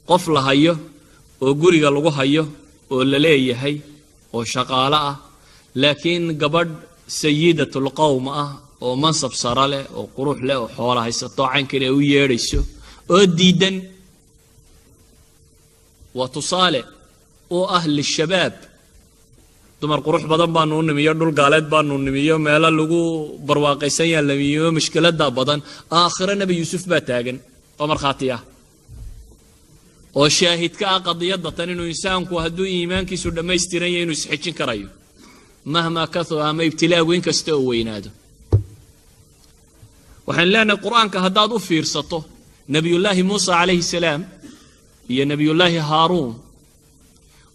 قفل هايو وقريقا لغو هايو ولليه هاي وشقالة لكن قبل سيدة القوم ومنصب صار له وقروح له وحوالها يستطيع عن كده ويرسو وديدا وتصالح وأهل الشباب تمر قروح بدن بانو نميو دول قالت بانو نميو ميلا لغو برواقي سيا لميو مشكلة دا بدن آخر نبي يوسف باتاقن عمر خاطئة وشاهد كا قضية دتن إنه إنسان كو هدو إيمان كي سود ما يسترين إنه يسحجين كرايو مهما كثر ما ابتلاء وين كستو وينادو وحن لنا القرآن كهداد وفيرسطه نبي الله موسى عليه السلام يا نبي الله هارون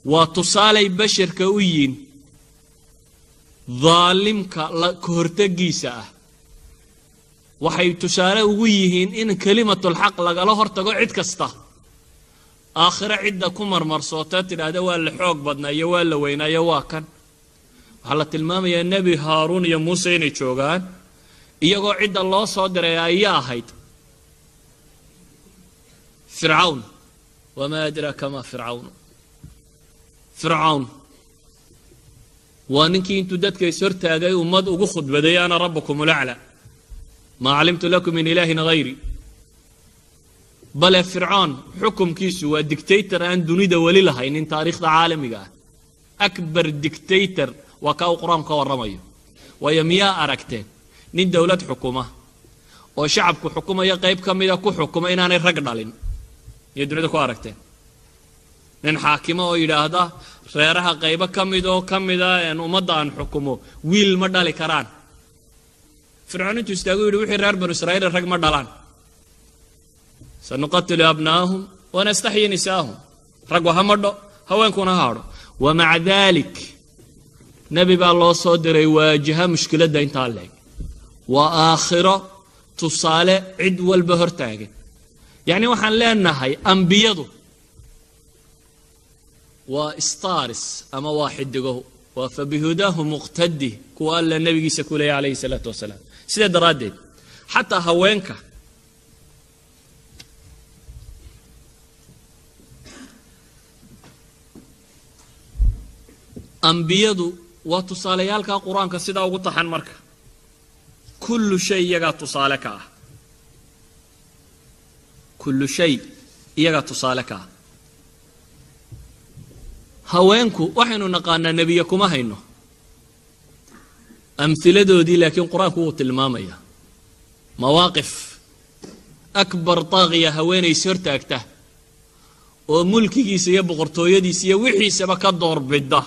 وتصالي بشر كويين ظالم كهرتجيسة وحي تسالي ويهين إن كلمة الحق لقى هرتجو عد كسته آخر عدة كمر مرصوتات الأدوات الحوق بدنا يوال وين يواكن على تلمام يا النبي هارون يا موسى نيشوغان يقول عد الله صادر يا هيد فرعون وما أدراك ما فرعون وانك انتو دادك يسرت هذا ومد وقخد بدي أنا ربكم الأعلى ما علمت لكم من إله غيري بل فرعون حكم كيسو والدكتاتر أن دوني ولي لها إن تاريخ عالمي قال أكبر دكتاتر وكاو قرام كاو الرمي ويمياء أركتين نين دولة حكومة وشعبك حكومة يقيب كم إذا كو حكومة إن أنا رقدالين يدري دكو أركتين نين حاكمة وإلى هذا reeraha qaybo kamida aan umada aan xukumo wiil ma dhali karaan fir'aun intuu istaago yiri wixii reer banu israa'iil rag ma dhalaan sanuqatilu abnaahum wa nastahyi nisaahum rag waxa ma dho haweenkuna haado wa ma'a dhalik nabi baa loo soo diray waajaha mushkiladda inta leeg wa aakhira tusaale cid walba hortaagan yani waxaan leenahay anbiyadu واستارس أما واحد دقه وفبهداه مقتدي كوال النبي سكولي عليه الصلاة والسلام سيدة درادين حتى هوينك أنبيض وتصاليالك قرآن كسيدة وقطحان مركة كل شيء يقع تصالك كل شيء يقع تصالك هوينكو وحين نقانا نبيكم هينو أمثلة دي لكن قرآن هو تلمامية مواقف أكبر طاغية هوين يسير تاكته وملكي سيبغر تويدي سي وحي سبك الدور بالده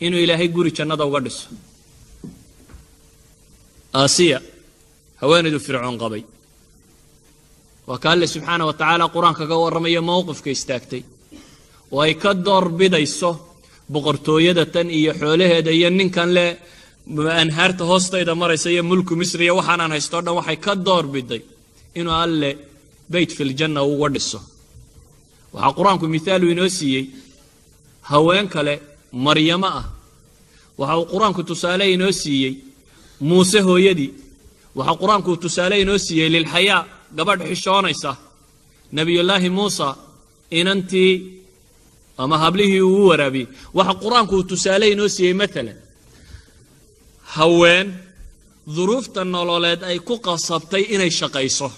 إنو إلهي قوري جنة وقدس آسيا haweenaydu fircoon qabay waa ka alle subxaana wa tacaala qur-aanka ka warramaya mowqifka istaagtay oo ay ka doorbidayso boqortooyada tan iyo xoolaheeda iyo ninkan le anhaarta hoostayda maraysa iyo mulku misri iyo waxaanaan haystoo dhan waxay ka doorbiday inuu alle beyt filjanna uga dhiso waxaa qur-aanku mithaalu inoo siiyey haween kale maryamo ah waxa uu qur-aanku tusaale inoo siiyey muuse hooyadii waxa qur-aanku tusaale inoo siiyey lilxayaa gabadh xishoonaysa nebiyullaahi muusa inantii ama hablihii uu waraabiyey waxa qur-aanku tusaale inoo siiyey maalan haween duruufta nololeed ay ku qasabtay inay shaqayso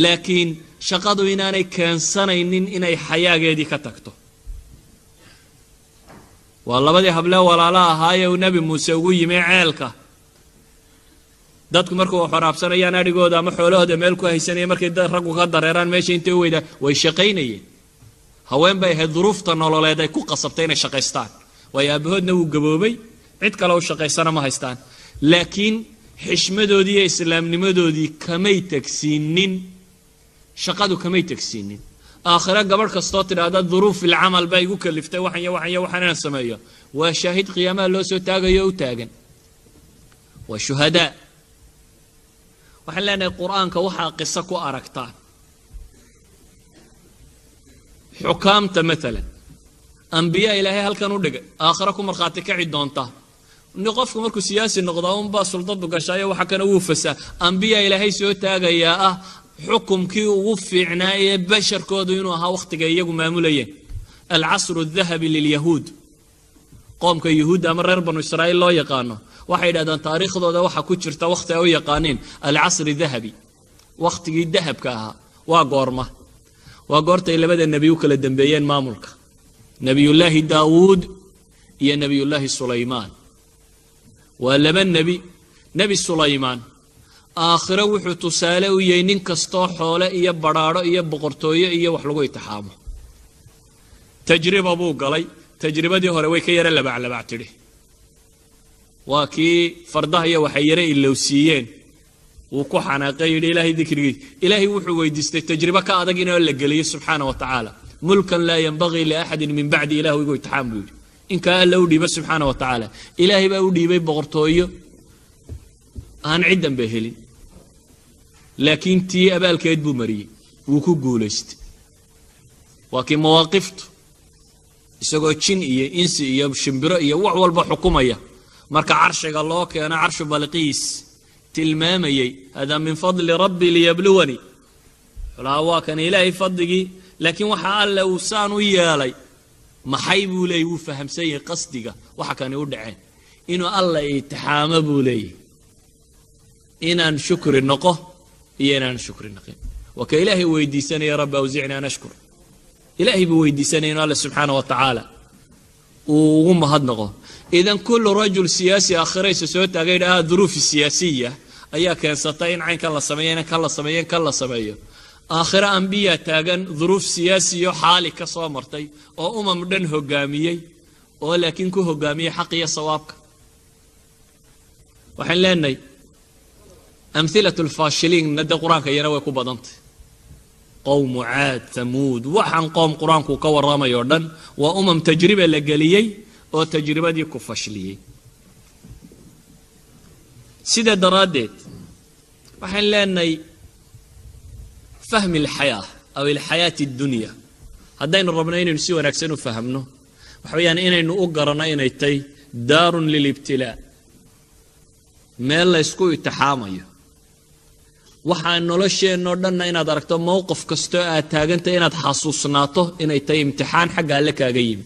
laakiin shaqadu inaanay keensanaynin inay xayaageedii ka tagto waa labadii hable walaala ahaayee uu nebi muuse ugu yimi ceelka dadku markuu xoraabsanayaan adhigooda ama xoolahooda meel ku haysanaya markay raggu ka dareeraan meesha intay u weydaa way shaqaynayeen haween bay ahayd duruufta nololeed ay ku qasabtay inay shaqaystaan waayo aabahoodna wuu gaboobay cid kale u shaqaysana ma haystaan laakiin xishmadoodii iyo islaamnimadoodii kamay tagsiinin shaqadu kamay tagsiinin aakhira gabadh kastoo tidhaahda duruuf ilcamal baa igu kaliftay waxaan inaan sameeyo waa shaahid qiyaamaha loo soo taagayo u taagan waa shuhadaa waxaan leenahay qur-aanka waxaa qiso ku aragtaan xukaamta maalan ambiyaa ilaahay halkan u dhigay aakhira ku markhaati kaci doonta qofku markuu siyaasi noqdaa unbaa suldadu gashaayo waxa kana wuu fasaa ambiyaa ilaahay soo taagayaa ah xukumkii ugu fiicnaa ee basharkoodu inuu ahaa wakhtiga iyagu maamulayeen alcasru adahabi lilyahuud qoomka yuhuudda ama reer banu israa'iil loo yaqaano waxay yidhahdaan taariikhdooda waxaa ku jirta wakhti ay u yaqaaneen alcasri dahabi wakhtigii dahabka ahaa waa goorma waa goortay labada nebi u kala dambeeyeen maamulka nebiyullaahi daawuud iyo nebiyullaahi sulaymaan waa laba nebi sulaymaan aakhiro wuxuu tusaale u yahay nin kastoo xoole iyo badhaadho iyo boqortooyo iyo wax lagu itixaamo tajriba buu galay tajribadii hore way ka yara labaclabac tidhi waa kii fardaha iyo waxay yara ilowsiiyeen wuu ku xanaaqay yidhi ilaahay dikrigiis ilaahay wuxuu weydiistay tajribo ka adag inoo la geliyo subxaana wa tacaala mulkan laa yanbagii liaxadin min bacdi ilahu igu itixaam buu yidhi inkaa alla u dhiiba subxaana wa tacaala ilaahay baa u dhiibay boqortooyo aan ciddan ba helin laakiin tii abaalkeed buu mariyey wuu ku guulaystay waa kii mawaaqiftu isagoo jin iyo insi iyo shimbiro iyo wax walba xukumaya marka carshiga loo keeno carshu balqiis tilmaamayey hada min fadli rabbi liyabluwanii xolaa waa kan ilaahay fadligii laakiin waxa alle uu saan u yeelay maxay buu leeyay wuu fahamsan yahay qasdiga waxa kani u dhaceen inuu alla itixaamo buu leeyahay inaan shukri noqo iyo inaan shukri naqin waka ilaahay weydiisanaya rabbi awzicni an ashkur ilaahay buu weydiisanaya inuu alle subxaana wa tacaala uu ugu mahadnaqo idan kullu rajul siyaasi aakhiraysa soo taagay dhaha duruuf siyaasiya ayaa keensatay in caynkan la sameeyo in kan la sameeyo aakhira anbiya taagan duruuf siyaasiyo xaali ka soo martay oo umam dhan hogaamiyey oo laakiin ku hogaamiyey xaq iyo sawaabka waxaan leenahay amthilatu alfaashiliin nada quraanka yana way ku badantay qowmu caad thamuud waxaan qoom quraanku ka waramayo dhan waa umam tajriba la geliyey oo tajribadii ku fashliyey sida daraadeed waxaan leenahay fahmi alxayaa aw alxayaati addunya haddaynu rabno inaynu si wanaagsan u fahamno waxa weeyaan inaynu u garanno inay tahay daarun lilibtilaa meel la isku itixaamayo waxaa nolosheenoo dhanna inaad aragto mowqif kastoo aad taagantay inaad xasuusnaato inay tahay imtixaan xagga alle kaaga yimi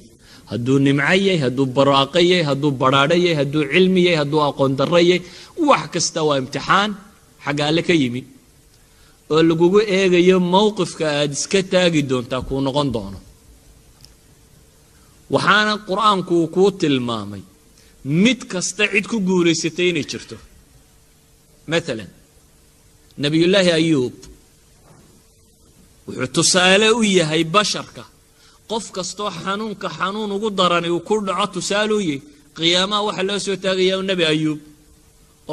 hadduu nimco yahay hadduu barwaaqo yahay hadduu badhaadho yahay hadduu cilmi yahay hadduu aqoon darro yahay wax kasta waa imtixaan xagga alle ka yimi oo lagugu eegayo mowqifka aad iska taagi doontaa kuu noqon doono waxaana qur-aanku uu kuu tilmaamay mid kasta cid ku guulaysatay inay jirto maalan nebiyullaahi ayuub wuxuu tusaale u yahay basharka qof kastoo xanuunka xanuun ugu darani uu ku dhaco tusaale u yahay qiyaamaha waxaa loo soo taagayaa nebi ayuub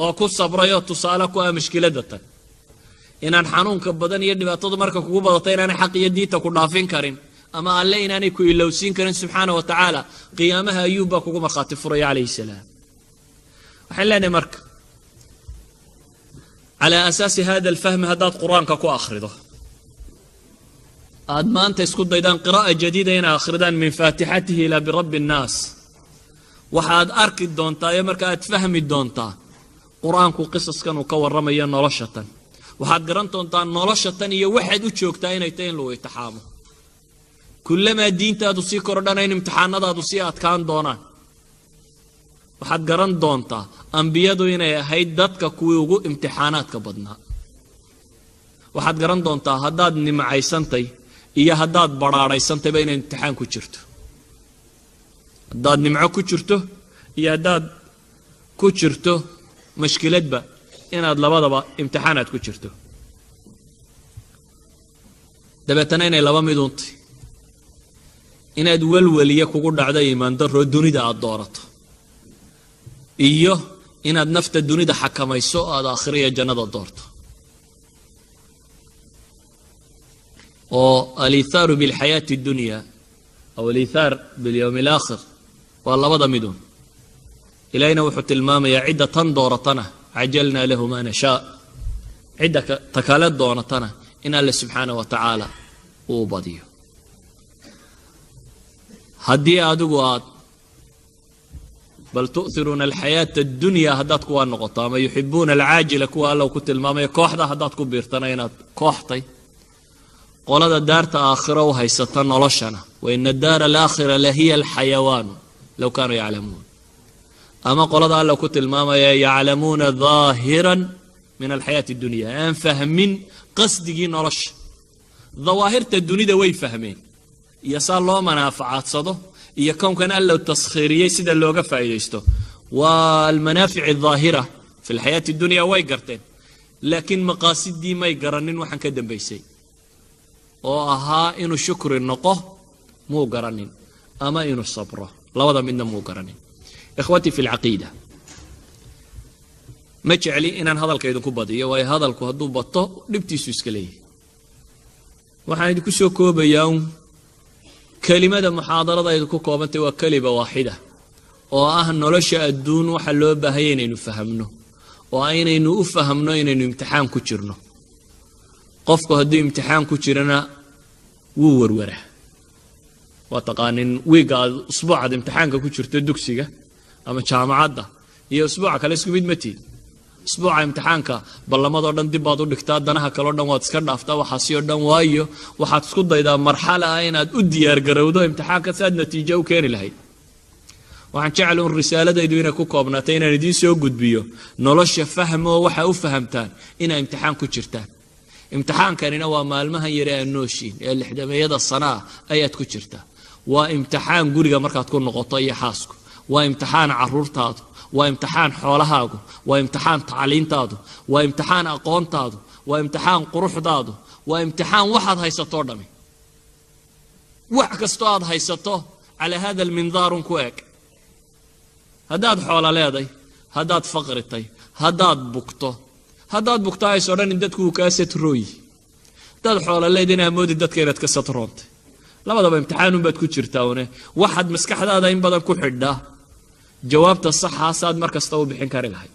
oo ku sabrayo tusaale ku ah mushkiladatan inaan xanuunka badan iyo dhibaatada marka kugu badato inaanay xaq iyo diinta ku dhaafin karin ama alle inaanay ku ilowsiin karin subxaanahu wa tacaala qiyaamaha ayuub baa kugu markhaati furaya calayhi salaam waxaan leenahay marka على أساس هذا الفهم هداد قرآن كو أخرده ما أنت اسكت ديدان قراءة جديدة هنا أخردان من فاتحته إلى برب الناس وحاد أركد دونتا يمرك أتفهم الدونتا قرآن كو قصص كانوا كور رميا نرشة وحاد قران دونتا نرشة يوحد وشوكتا هنا يتين لو يتحامو كلما دين تادو سي كوردان امتحانات تادو سي أتكان دونان waxaad garan doontaa ambiyadu inay ahayd dadka kuwii ugu imtixaanaadka badnaa waxaad garan doontaa haddaad nimacaysantay iyo haddaad baraaraysantayba inay imtixaan ku jirto haddaad nimco ku jirto iyo haddaad ku jirto mashkiladba inaad labadaba imtixaanaad ku jirto dabeetana inay laba mid untay inaad walwaliya kugu dhacdo iimaan darro dunida aad doorato iyo inaad nafta dunida xakamayso aad aakhiriya jannada doorto oo al-ithar bil hayati dunya aw al-ithar bil yawm al-akhir waa labada midun ilayna wuxuu tilmaamaya cidda tan dooratana ajalna lahu ma nasha cidda takala doonatana in alla subhanahu wa ta'ala uu badiyo hadii adigu aad بل تؤثرون الحياة الدنيا هدات كوان نقطة ما يحبون العاجلة كوان لو كنت الماما كوحدة هدات كبيرتنينات كوحتي قولة الدار آخرة وهي ستن لشنا وإن الدار الآخرة لهي الحيوان لو كانوا يعلمون أما قولة لو كنت الماما يعلمون ظاهرا من الحياة الدنيا يعني فهمين قصدي نرش ظواهرة الدنيا ده ويفهمين يسال الله منافعات صده يكون كان له التسخيرية سيدا اللوغة فايديستو والمنافع الظاهرة في الحياة الدنيا ويقرتين لكن مقاصد دي ما يقرنين وحن كدن بيسي وها إنو شكر النقه مو قرنين أما إنو الصبر لوضع منا مو قرنين إخوتي في العقيدة ما جعلي إن هذا الكيدو كبادية وهي هذا الكهدو بطو لبتي سوسكليه وحن يدكو سوكو بيوم كلمة محاضرة يدكو كوبنتي وكلمة واحدة وآه نولش الدون وحلو بهين إنو فهمنو وأين إنو أفهمنو إنو امتحان كتشرنو قفكو هدو امتحان كتشرنا ووروره وتقانين ويقال أسبوع هذا امتحان كتشرتو دوكسيغا أما جامعة ده هي أسبوع كالسكو بيد متي أسبوع امتحانك بالله ما دورن دي بعضو دكتور دناها كلون دم واتسكر نفتا وحاسيو دم وايو وحاتسكود إذا مرحلة أين أديار جرودو امتحانك ثاد نتيجة وكان لهي وعن شعلوا الرسالة ده يدوينا كوكو ابنتين ندين سو جود بيو نولش فهمه وحا فهمتان إن امتحان كتشرتان امتحان كان نوع مالمها يرى النوشين اللي حدا ما يدا الصناعة أيات كتشرتا وامتحان جورجا مركز تكون نقطية حاسكو وامتحان عرور تاضو وامتحان حولهاغو وامتحان تعليم تاضو وامتحان أقوان تاضو وامتحان قروح تاضو وامتحان واحد هيستو دمي واحد كستواد هيستو على هذا المنظار كويك هداد حول ليدي هداد فقرتي هداد بوكتو هداد بوكتو هيسوران اندادكو كاسة روي هداد حول ليدينا مودي اندادك يراد كاسة رونت لما دابا امتحانون باد كو جيرتاونه واحد مسكح هذا ان بدل كو خداه جوابته الصح صاد مركز تو بخين كاري لهي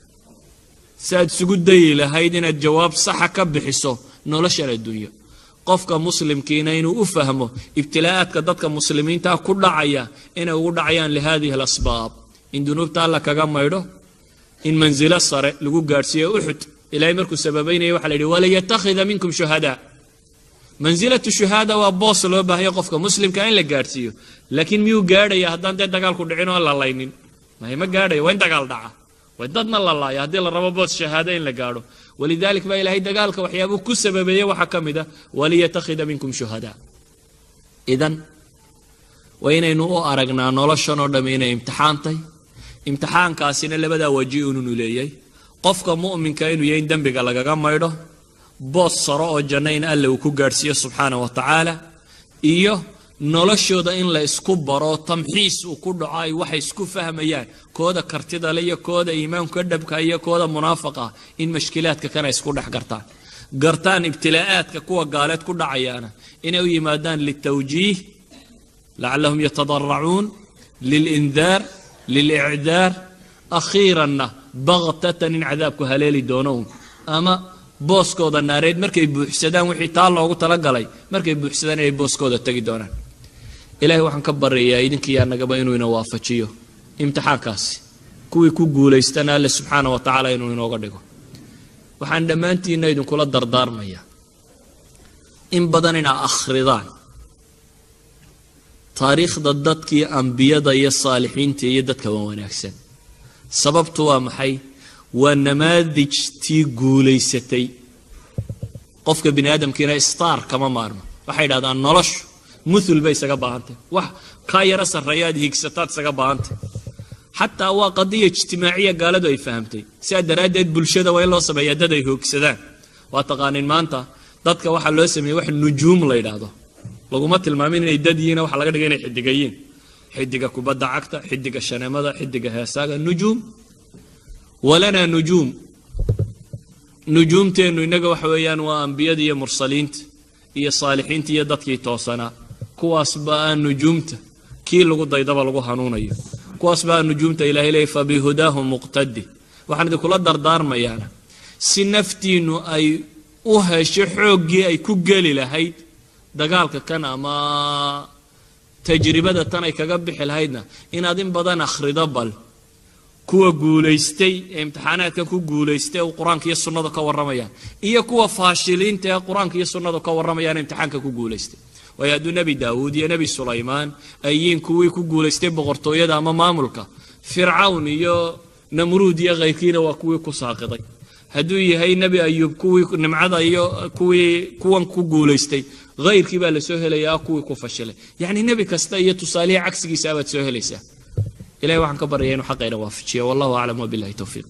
ساد سجود دي لهيدنا الجواب صح كبخسو نولش على الدنيا قفك مسلم كينا انه افهمه ابتلاءات كددك مسلمين تا كدعيا انه ودعيان لهذه الاسباب ان ذنوب تعالى كغا ميدو ان منزله سره لغو غارسيه احد الى مركو سببين وحا ليدي ولا يتخذ منكم شهداء منزله الشهاده وبوس لو باهي قفك مسلم كان لا غارسيه لكن ميو غاريا هدان دغال كو دحين ولا لاينين ما هي ما غاريا وين دغال دعا وددنا الله يا هدي الربا بوس شهاده ان لا غارو ولذلك با الهي دغالك وحيابو كو سببيه وحا كميده وليتخذ منكم شهداء اذا وينينو ارغنا نولشنو دمينا امتحانتي امتحان كاسين لبدا وجيونو ليي قفك مؤمن كانو يين دنبغا لغا مايدو بوس سرو جنين الله كو غارسيه سبحانه وتعالى iyo noloshooda in la isku baro tamxiis uu ku dhacay waxay isku fahmayaan kooda kartida leh iyo kooda iimaanka dhabka iyo kooda munaafiqa in mashkilaadka kana isku dhex gartaan ibtilaa'aadka kuwa gaaleed ku dhacayaana inay u yimaadaan litawjiih la'allahum yatadarra'un lil'indaar lil'icdaar akhiiranna baghtatan in cadaabku haleeli doonoon ama booskooda naareed markay buuxsadaan wixii taa loogu talagalay markay buuxsadaan ay booskooda tagi doonaan ilaahay waxaan ka baryayaa idinkii anagaba inuu ina waafajiyo imtixaankaasi kuwii ku guulaystana alle subxaanahu wa tacaala inuu inooga dhigo waxaan dhammaantiinna idinkula dardaarmayaa in badan inaa akhridaan taariikhda dadkii ambiyada iyo saalixiinta iyo dadka wanaagsan sababtu waa maxay waa namaadijtii guulaysatay qofka bini aadamkiina star kama maarmo waxay yidhahdaan noloshu muthul bay isaga baahantay wax kaa yara sarreeyaad higsataad isaga baahantay xataa waa qadiya ijtimaaciya gaaladu ay fahamtay sidaa daraaddeed bulshada waa in loo sameeyaa dad ay hoogsadaan waa taqaanin maanta dadka waxaa loo sameeyey wax nujuum la yidhaahdo laguma tilmaamin inay dad yihiin waxaa laga dhigay inay xidigayiin xidiga kubadda cagta xidiga shaneemada xidiga heesaaga nujuum walana nujuum nujuumteenu inaga waxa weeyaan waa ambiyada iyo mursaliinta iyo saalixiinta iyo dadkii toosanaa kuwaas baa nujuumta kii lagu daydaba lagu hanuunayo kuwaas baa nujuumta ilaahay leeyahay fa bihudaahu muqtadi waxaan idinkula dardaarmayaana si naftiinu ay u hesho xooggii ay ku geli lahayd dagaalka kan ama tajribada tan ay kaga bixi lahaydna inaad in badan akhrido bal kuwa guulaystay ee imtixaanaadka ku guulaystay oo quraanka iyo sunnada ka waramayaan iyo kuwa faashiliinta ee quraanka iyo sunnada ka waramayaan imtixaanka ku guulaystay ويادو نبي داود يا نبي سليمان أيين كوي كوجولستي بقرطوية أما ماملكا فرعون يا نمرود يا غيكينا وكوي كساقطي هدوي هاي نبي أيوب كوي نمعدا يا كوان كوجولستي غير كبال سهل يا كوي كفشله يعني نبي كستاية تصالي عكس جسابة سهل يسا إلهي وحن كبر ينو حقينا وافشيا والله أعلم وبالله توفيق